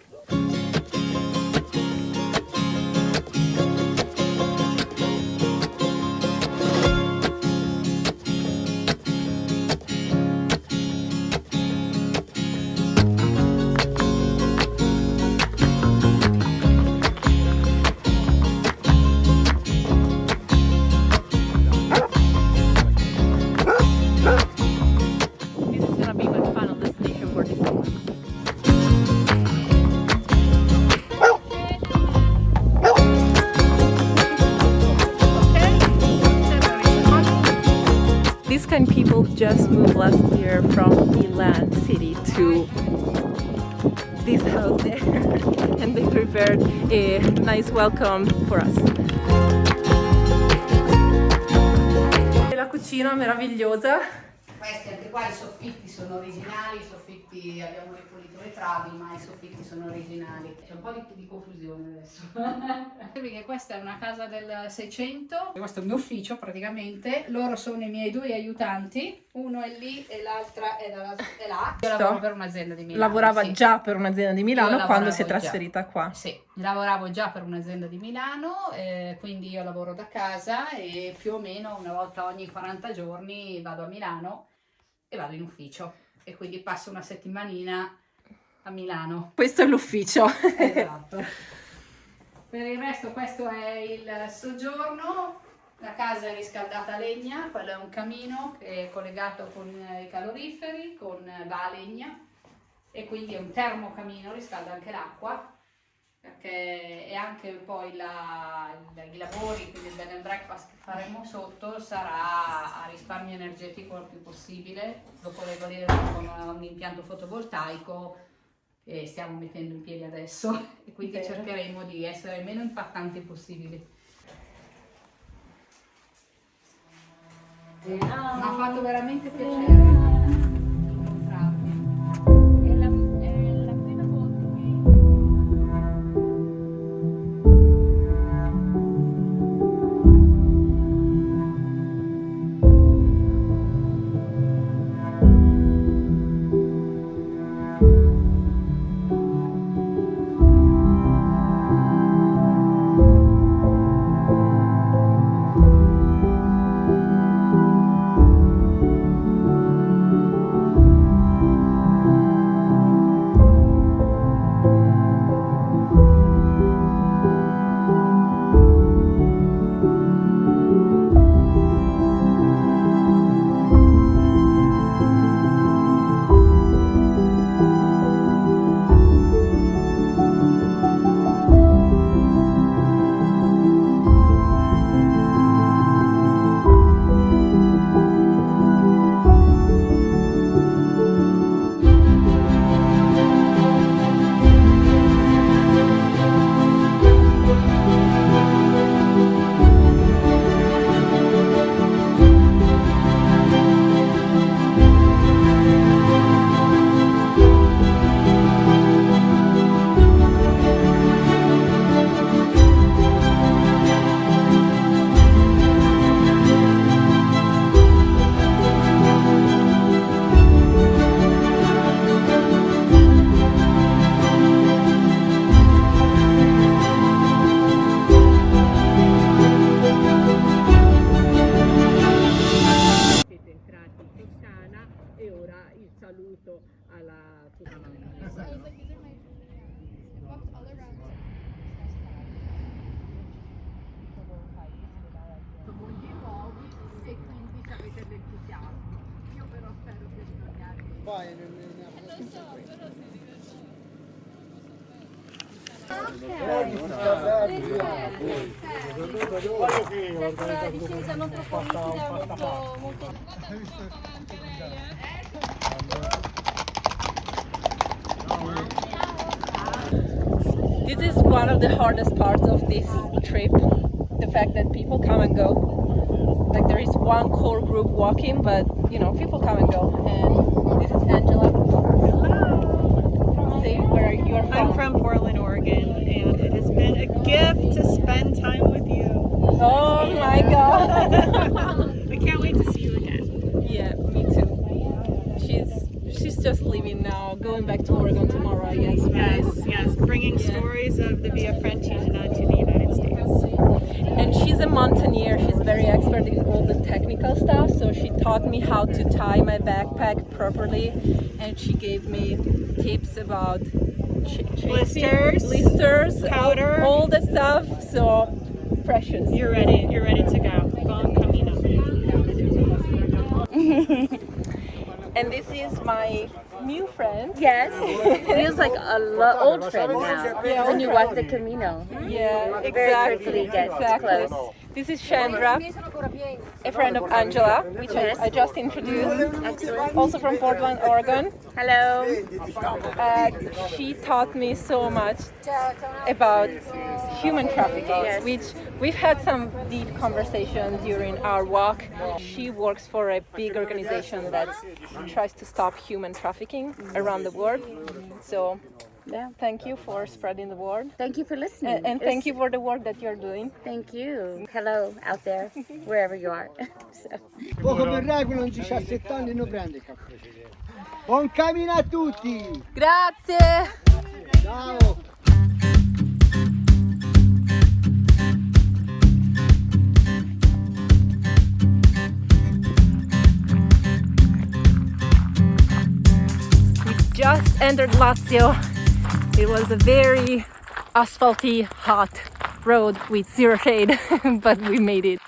These kind of people just moved last year from Milan city to this house there and they prepared a nice welcome for us. La cucina meravigliosa. Questi anche qua i soffitti sono originali, i soffitti abbiamo ripulito le travi, ma i soffitti sono originali. C'è un po' di confusione adesso. Perché questa è una casa del 600, questo è il mio ufficio praticamente, loro sono i miei 2 aiutanti, uno è lì e l'altra è là. Io lavoro per un'azienda di Milano. Lavorava sì. già per un'azienda di Milano quando si è trasferita qua. Sì, lavoravo già per un'azienda di Milano, quindi io lavoro da casa e più o meno una volta ogni 40 giorni vado a Milano e vado in ufficio e quindi passo una settimanina a Milano. Questo è l'ufficio. Esatto. Per il resto questo è il soggiorno, la casa è riscaldata a legna, quello è un camino che è collegato con i caloriferi, va a legna e quindi è un termocamino, riscalda anche l'acqua perché e anche poi i lavori, quindi il bed and breakfast che faremo sotto sarà a risparmio energetico il più possibile, lo collegheremo con un impianto fotovoltaico che stiamo mettendo in piedi adesso e quindi cercheremo di essere meno impattanti possibili. Mi ha fatto veramente piacere. e ora il saluto alla La discesa non troppo ripida, molto... This is one of the hardest parts of this trip, the fact that people come and go. Like there is one core group walking, but you know, people come and go. And this is Angela. Hello. Say where you're from. I'm from Portland, Oregon, and it has been a gift to spend time with you. Oh my god. I can't wait to see you again. Yeah, me too. She's just leaving now, going back to Oregon tomorrow, I guess. Yes, bringing stories of the Via Francigena to the United States. And she's a mountaineer, she's very expert in all the technical stuff, so she taught me how to tie my backpack properly, and she gave me tips about blisters, powder, all the stuff, so precious. You're ready to go. Bon camino. And this is my new friend. Yes, feels like a old friend now. Yeah, when you walk the Camino. Yeah, Very exactly. quickly gets close. This is Chandra, a friend of Angela, which I just introduced. Excellent. Also from Portland, Oregon. Hello. She taught me so much about human trafficking, which we've had some deep conversation during our walk. She works for a big organization that tries to stop human trafficking around the world. So yeah, thank you for spreading the word. Thank you for listening. And thank you for the work that you're doing. Thank you. Hello out there, wherever you are. Poco per regola, un 17 anni non prende il caffè. Buon cammino a tutti! Grazie! Ciao! We just entered Lazio. It was a very asphalty, hot road with zero shade, but we made it.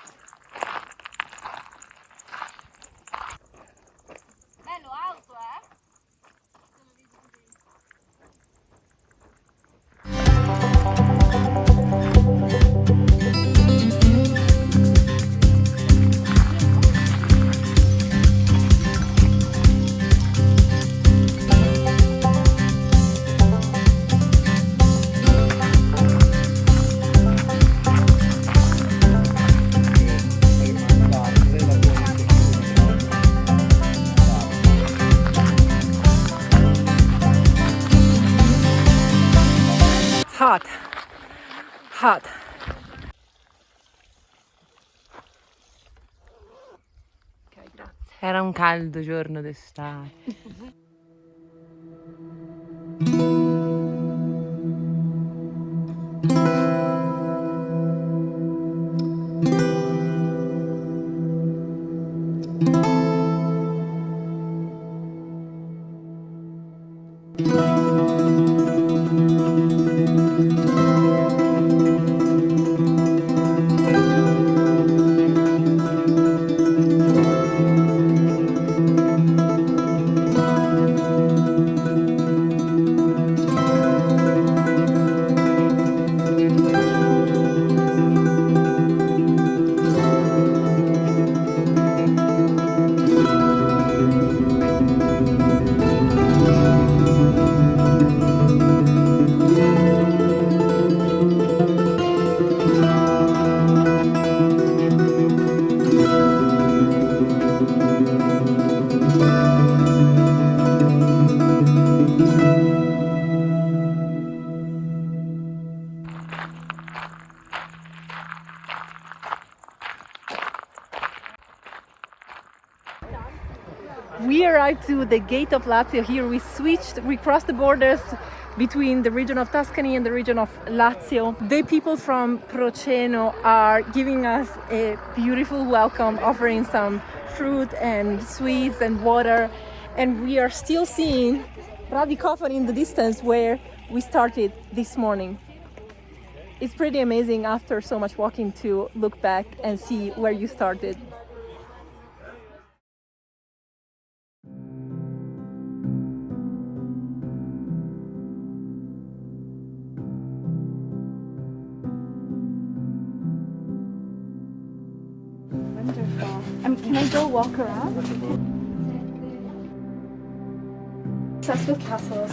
Hot. Okay, grazie. Era un caldo giorno d'estate. We arrived to the gate of Lazio here. We crossed the borders between the region of Tuscany and the region of Lazio. The people from Proceno are giving us a beautiful welcome, offering some fruit and sweets and water. and we are still seeing Radikofan in the distance where we started this morning. It's pretty amazing after so much walking to look back and see where you started. Wonderful. Can I go walk around? Obsessed with castles.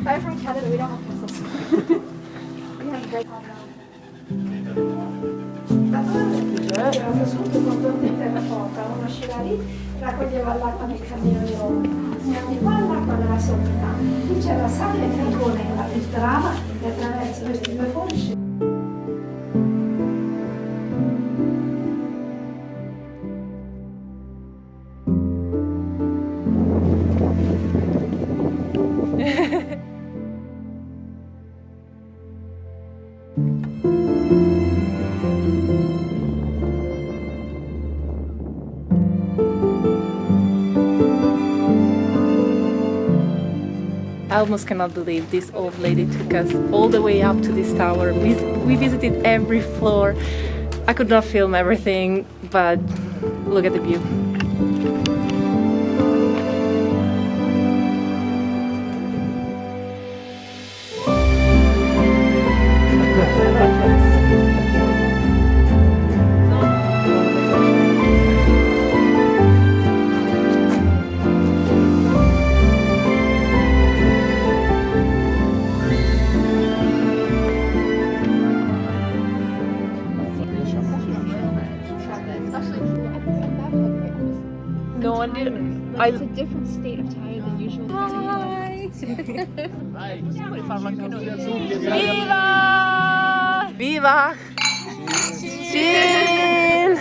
I'm from Canada, we don't have castles. We have great raccoglieva l'acqua nel cammino di Roma. Andiamo qua all'acqua della sommità. Qui c'è la sala e il frigone che la filtrava e attraverso questi due forci. I almost cannot believe this old lady took us all the way up to this tower. We visited every floor. I could not film everything, but look at the view. No one did. It's a different state of tire than usual. Hi! Viva! Viva! Chill!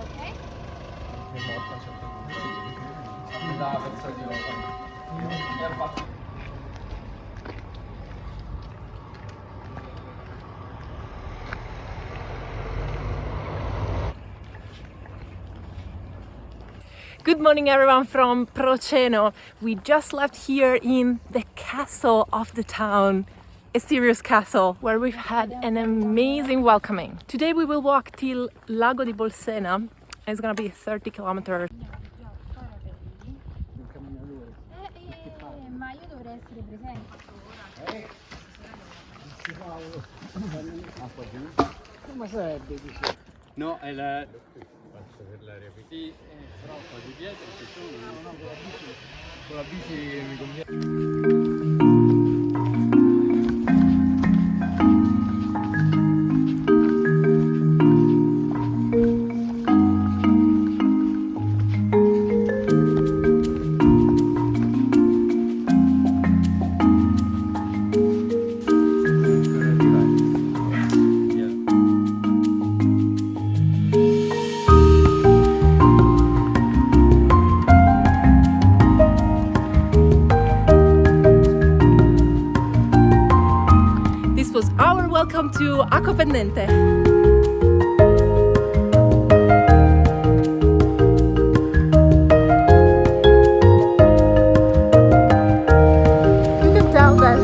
Okay. Good morning everyone from Proceno. We just left here in the castle of the town, a serious castle where we've had an amazing welcoming. Today we will walk till Lago di Bolsena. It's gonna be 30 kilometers. Ma io dovrei essere presente. Come sarebbe? No, è la... Faccio per l'aria qui, però qua di dietro ci sono... No, con la bici mi conviene... Welcome to Acqua Pendente. You can tell that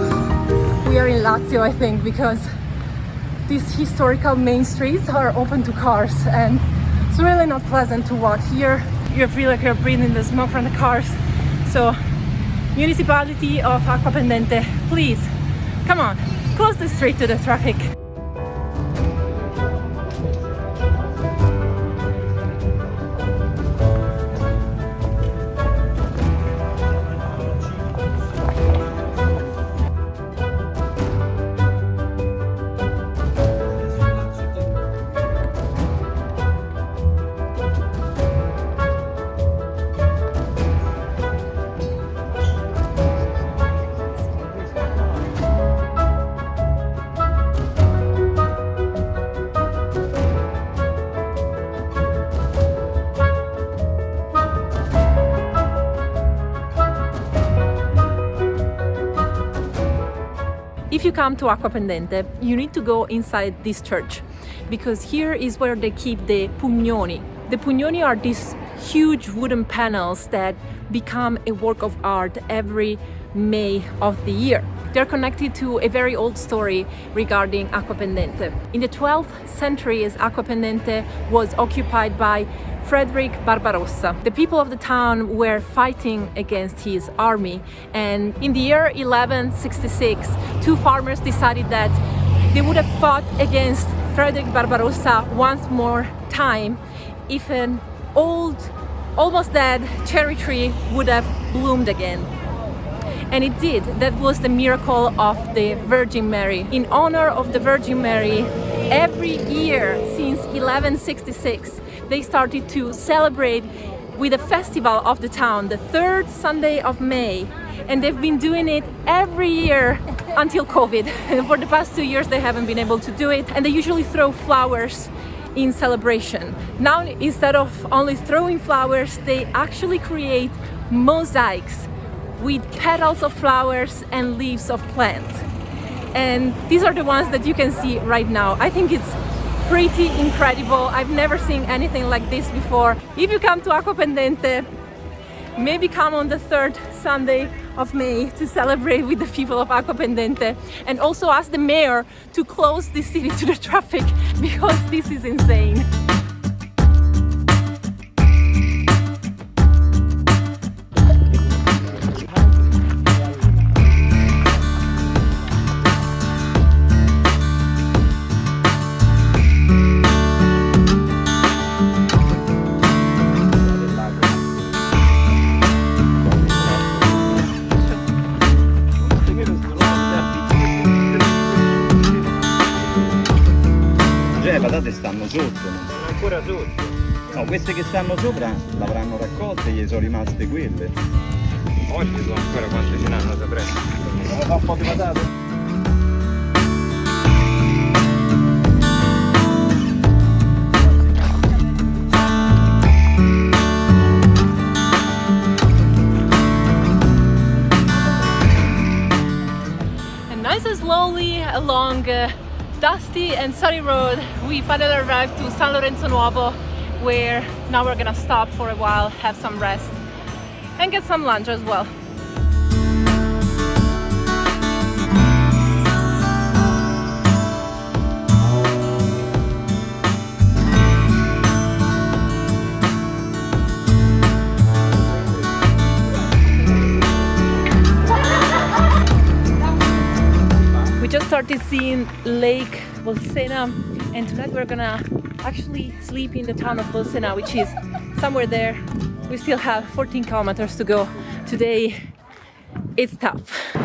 we are in Lazio, I think, because these historical main streets are open to cars and it's really not pleasant to walk here. You feel like you're breathing the smoke from the cars. So, municipality of Acqua Pendente, please, come on. Close the street to the traffic. If you come to Acqua Pendente, you need to go inside this church, because here is where they keep the pugnoni. The pugnoni are these huge wooden panels that become a work of art every May of the year. They're connected to a very old story regarding Acqua Pendente. In the 12th century, Acqua Pendente was occupied by Frederick Barbarossa. The people of the town were fighting against his army, and in the year 1166, two farmers decided that they would have fought against Frederick Barbarossa once more time if an old, almost dead cherry tree would have bloomed again. And it did. That was the miracle of the Virgin Mary. In honor of the Virgin Mary, every year since 1166, they started to celebrate with a festival of the town, the third Sunday of May. And they've been doing it every year until COVID. For the past 2 years, they haven't been able to do it. And they usually throw flowers in celebration. Now, instead of only throwing flowers, they actually create mosaics with petals of flowers and leaves of plants. And these are the ones that you can see right now. I think it's pretty incredible. I've never seen anything like this before. If you come to Acqua Pendente, maybe come on the third Sunday of May to celebrate with the people of Acqua Pendente, and also ask the mayor to close the city to the traffic, because this is insane. Le patate stanno sotto, non sono ancora sotto. No, queste che stanno sopra l'avranno raccolte, gli sono rimaste quelle. Oggi sono ancora quante ce n'hanno, saprei. Fa un po' di patate. Nice and slowly along dusty and sunny road, we finally arrived to San Lorenzo Nuovo, where now we're gonna stop for a while, have some rest and get some lunch as well. We just started seeing Lake Bolsena, and tonight we're gonna actually sleep in the town of Bolsena, which is somewhere there. We still have 14 kilometers to go. Today it's tough. Chi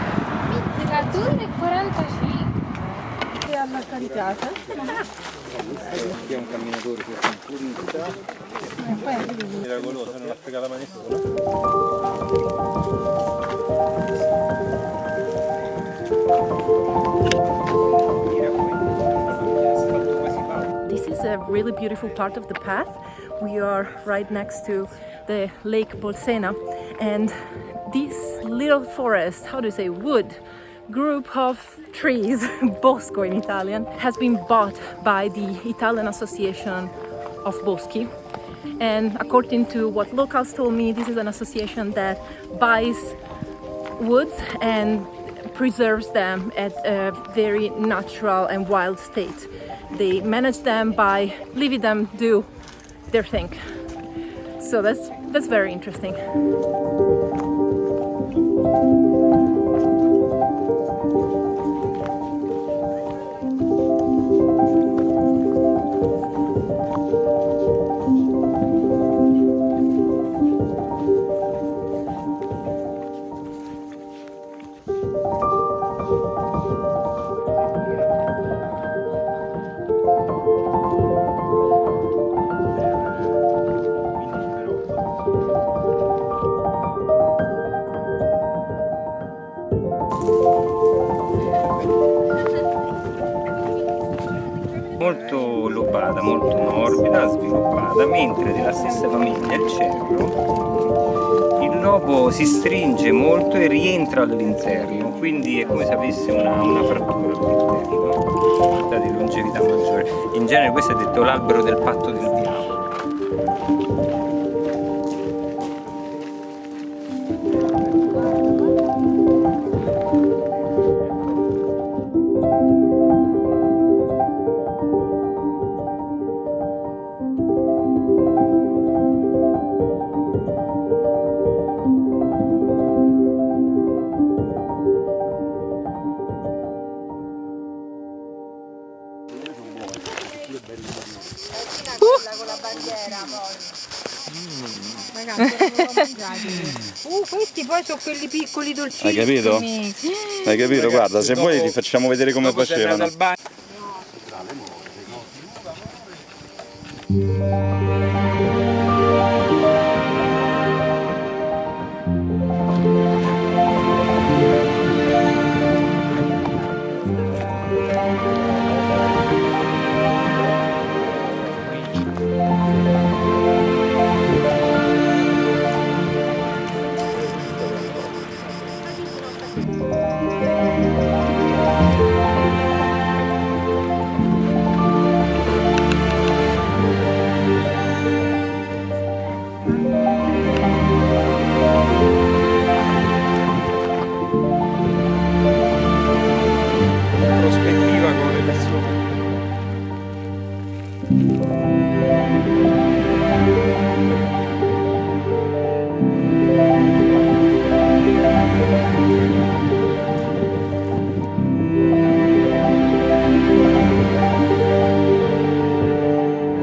è un camminatore che fa un miracoloso, non ha fregato mai This is a really beautiful part of the path. We are right next to the Lake Bolsena, and this little forest, how do you say, wood group of trees, bosco in Italian, has been bought by the Italian Association of Boschi. And according to what locals told me, this is an association that buys woods and preserves them at a very natural and wild state. They manage them by leaving them do their thing. So that's very interesting. Molto lobata, molto morbida, sviluppata, mentre della stessa famiglia il cerro il lobo si stringe molto e rientra all'interno, quindi è come se avesse una frattura all'interno, dà di longevità maggiore. In genere questo è detto l'albero del patto del diavolo. Questi poi sono quelli piccoli dolcissimi. Hai capito? Hai capito? Guarda, se vuoi ti facciamo vedere come facevano. Prospettiva con le persone.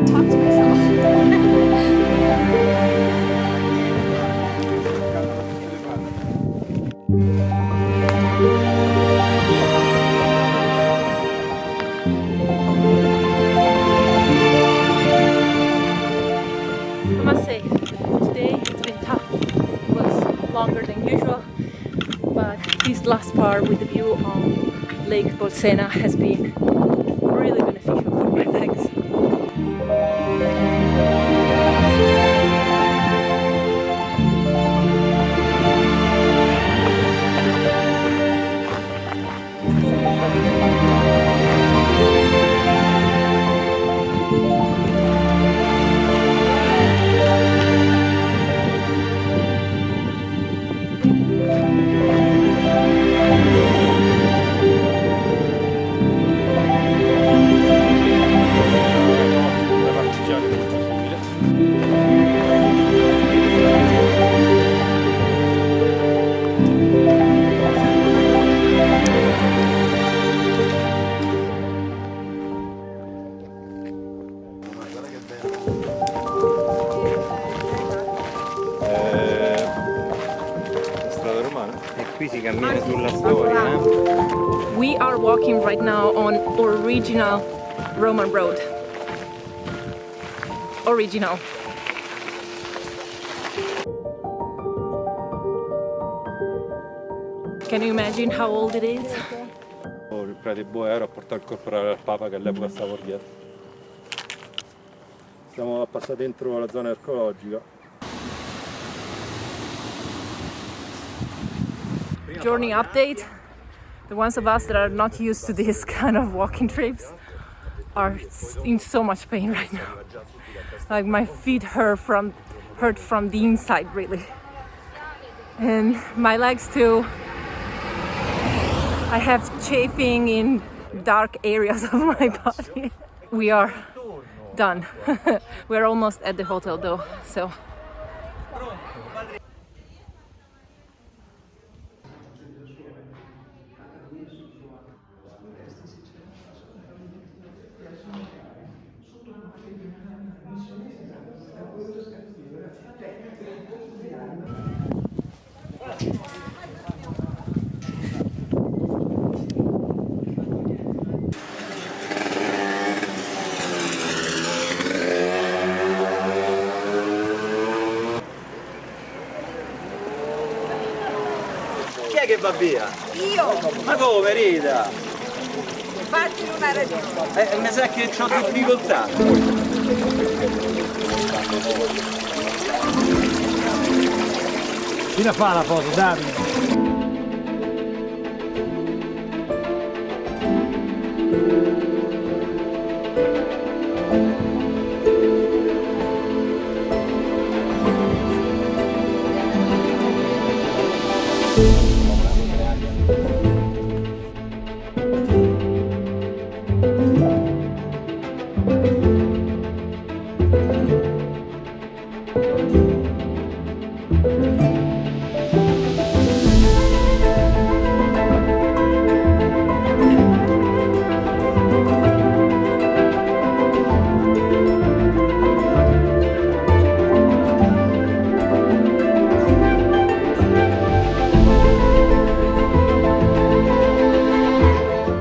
Talk to myself. I must say, today it's been tough. It was longer than usual, but this last part with the view on Lake Bolsena has been really beneficial for my legs. Qui si cammina sulla storia. We are walking right now on original Roman road. Original. Can you imagine how old it is? Il prete Boero a portare il corporale al Papa che all'epoca stava dietro. Stiamo a passare dentro la zona archeologica. Journey update. The ones of us that are not used to this kind of walking trips are in so much pain right now. Like my feet hurt from the inside really. And my legs too. I have chafing in dark areas of my body. We are done. We're almost at the hotel though, so. Chi è che va via? Io! Ma come, Rita? Fatti una ragione! Mi sa che ho difficoltà. Fino a fare la foto, Davide.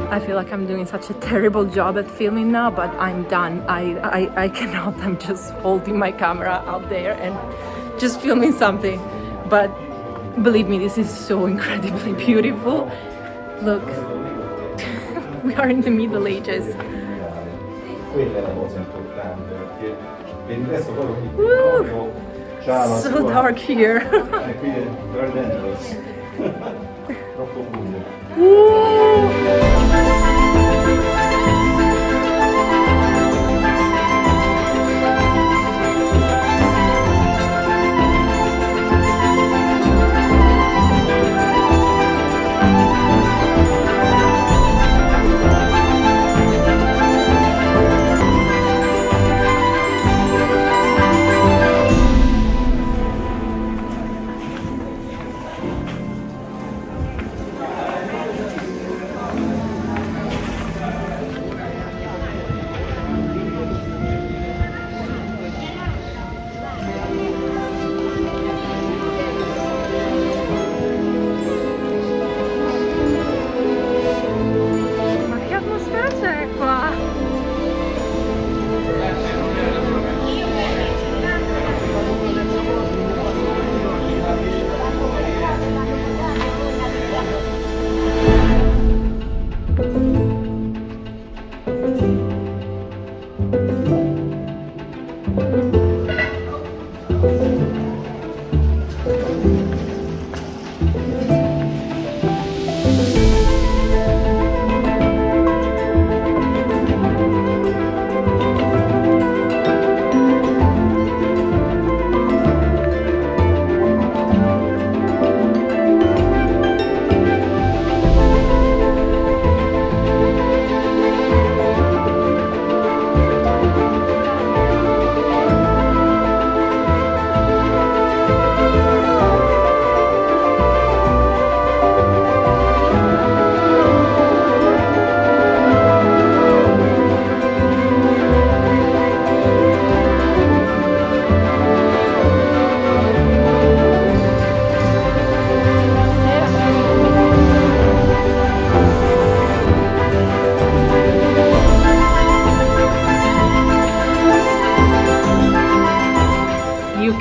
I feel like I'm doing such a terrible job at filming now, but I'm done. I cannot. I'm just holding my camera out there and just filming something. But believe me, this is so incredibly beautiful. Look, we are in the Middle Ages. Quella è la cosa importante, perché per il resto quello che Woo! So dark here. qui è very dangerous. Troppo buio.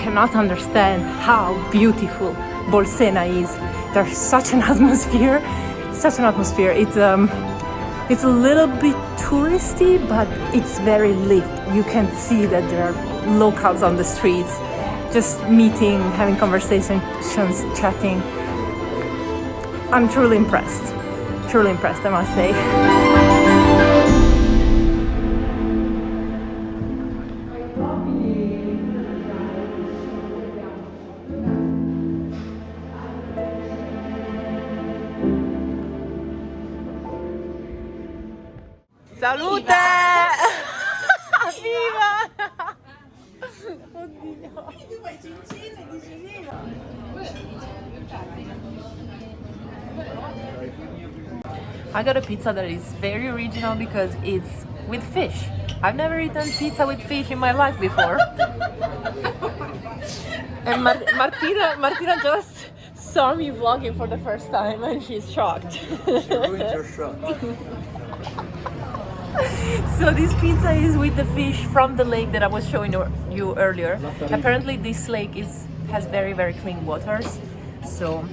Cannot understand how beautiful Bolsena is. There's such an atmosphere, It's a little bit touristy, but it's very lit. You can see that there are locals on the streets, just meeting, having conversations, chatting. I'm truly impressed, I must say. Salute! Viva! Oddio! I got a pizza that is very original because it's with fish. I've never eaten pizza with fish in my life before. And Martina just saw me vlogging for the first time and she's shocked. She ruined your shot. So this pizza is with the fish from the lake that I was showing you earlier. Apparently this lake has very, very clean waters. So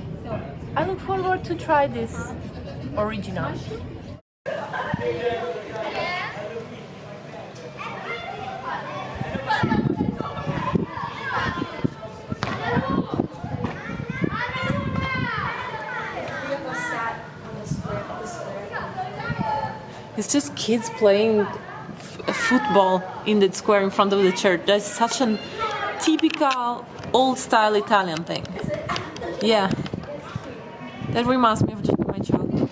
I look forward to try this original. kids playing football in the square in front of the church. That's such a typical old-style Italian thing. Yeah, that reminds me of my childhood.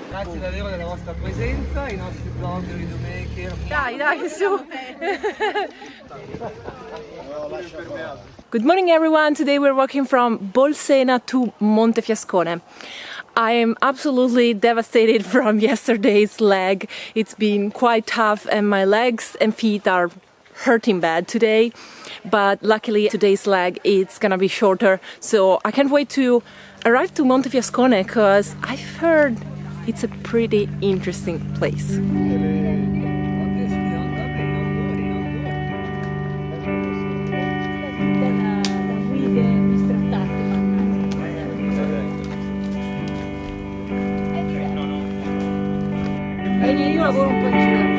Grazie davvero della vostra presenza, i nostri blogger, i videomaker. Dai, su! Good morning everyone, today we're walking from Bolsena to Montefiascone. I am absolutely devastated from yesterday's leg. It's been quite tough and my legs and feet are hurting bad today, but luckily today's leg it's gonna be shorter, so I can't wait to arrive to Montefiascone because I've heard it's a pretty interesting place. Io lavoro un po' in giro.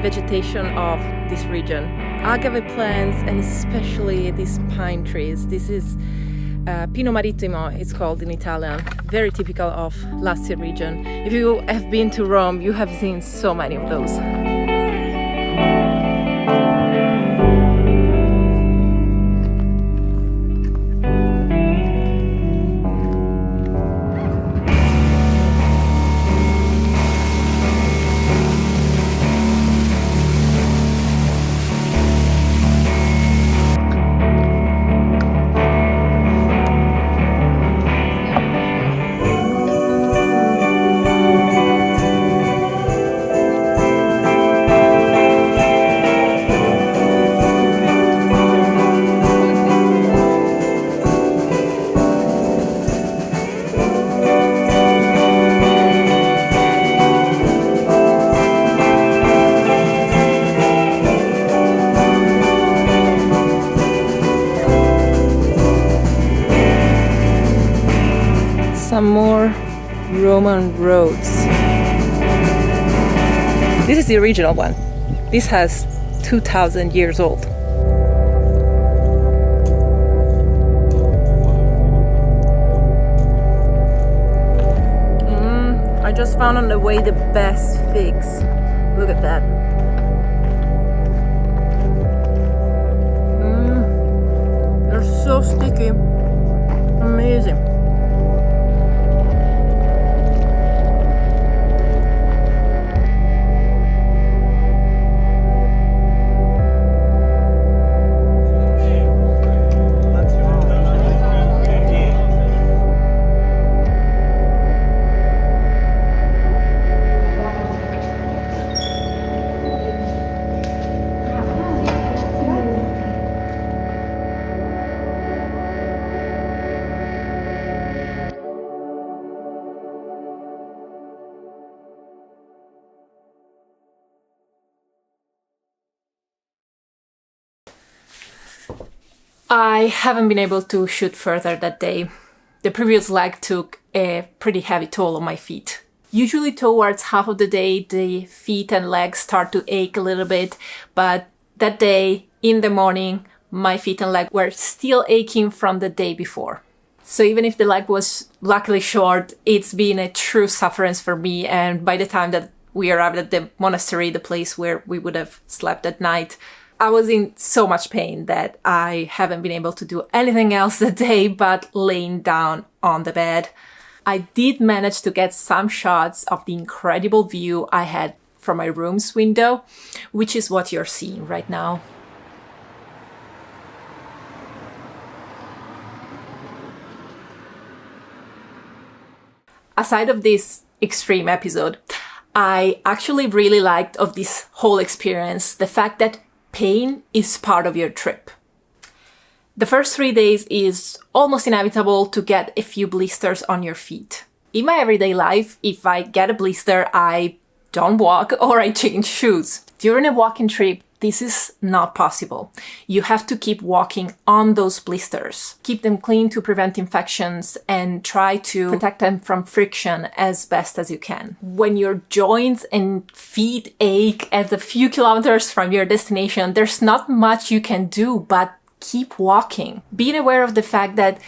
Vegetation of this region. Agave plants and especially these pine trees. This is Pino Marittimo, it's called in Italian. Very typical of Lazio region. If you have been to Rome, you have seen so many of those. Some more Roman roads. This is the original one. This has 2,000 years old. I just found on the way the best figs. Look at that. They're so sticky. Amazing. I haven't been able to shoot further that day. The previous leg took a pretty heavy toll on my feet. Usually towards half of the day, the feet and legs start to ache a little bit, but that day, in the morning, my feet and leg were still aching from the day before. So even if the leg was luckily short, it's been a true sufferance for me, and by the time that we arrived at the monastery, the place where we would have slept at night, I was in so much pain that I haven't been able to do anything else that day but laying down on the bed. I did manage to get some shots of the incredible view I had from my room's window, which is what you're seeing right now. Aside of this extreme episode, I actually really liked of this whole experience the fact that pain is part of your trip. The first 3 days is almost inevitable to get a few blisters on your feet. In my everyday life, if I get a blister, I don't walk or I change shoes. During a walking trip, this is not possible. You have to keep walking on those blisters. Keep them clean to prevent infections and try to protect them from friction as best as you can. When your joints and feet ache at a few kilometers from your destination, there's not much you can do but keep walking. Being aware of the fact that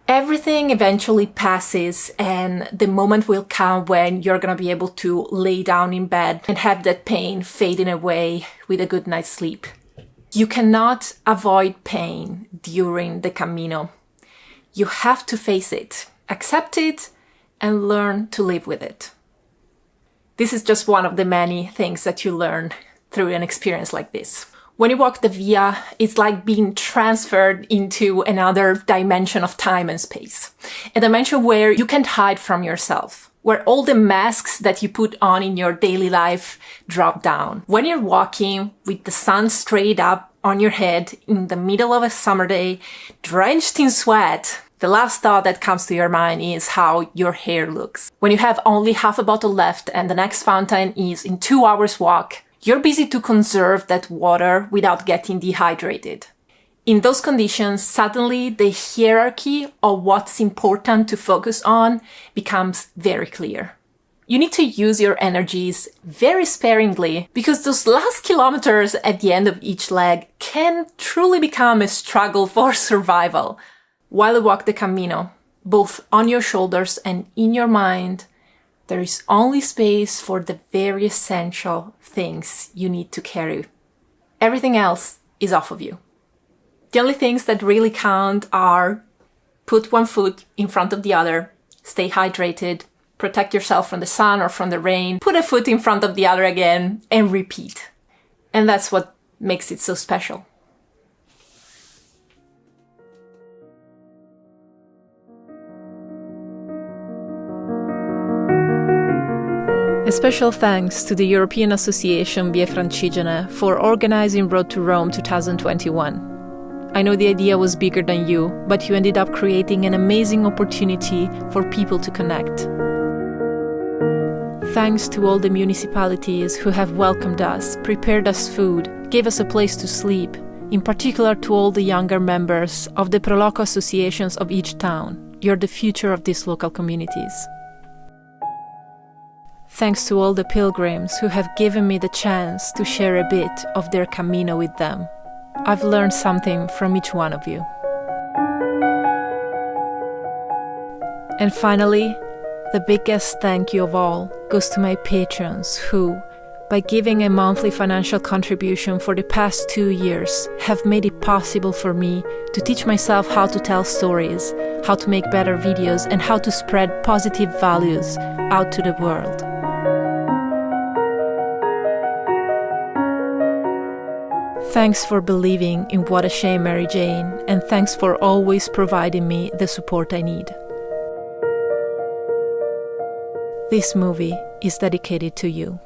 everything eventually passes and the moment will come when you're gonna be able to lay down in bed and have that pain fading away with a good night's sleep. You cannot avoid pain during the Camino. You have to face it, accept it, and learn to live with it. This is just one of the many things that you learn through an experience like this. When you walk the Via, it's like being transferred into another dimension of time and space. A dimension where you can't hide from yourself, where all the masks that you put on in your daily life drop down. When you're walking with the sun straight up on your head in the middle of a summer day, drenched in sweat, the last thought that comes to your mind is how your hair looks. When you have only half a bottle left and the next fountain is in 2 hours walk, you're busy to conserve that water without getting dehydrated. In those conditions, suddenly the hierarchy of what's important to focus on becomes very clear. You need to use your energies very sparingly because those last kilometers at the end of each leg can truly become a struggle for survival. While you walk the Camino, both on your shoulders and in your mind, there is only space for the very essential things you need to carry. Everything else is off of you. The only things that really count are put one foot in front of the other, stay hydrated, protect yourself from the sun or from the rain, put a foot in front of the other again, and repeat. And that's what makes it so special. A special thanks to the European Association Vie Francigene for organizing Road to Rome 2021. I know the idea was bigger than you, but you ended up creating an amazing opportunity for people to connect. Thanks to all the municipalities who have welcomed us, prepared us food, gave us a place to sleep, in particular to all the younger members of the Proloco associations of each town. You're the future of these local communities. Thanks to all the pilgrims who have given me the chance to share a bit of their Camino with them. I've learned something from each one of you. And finally, the biggest thank you of all goes to my patrons who, by giving a monthly financial contribution for the past 2 years, have made it possible for me to teach myself how to tell stories, how to make better videos, and how to spread positive values out to the world. Thanks for believing in What a Shame, Mary Jane, and thanks for always providing me the support I need. This movie is dedicated to you.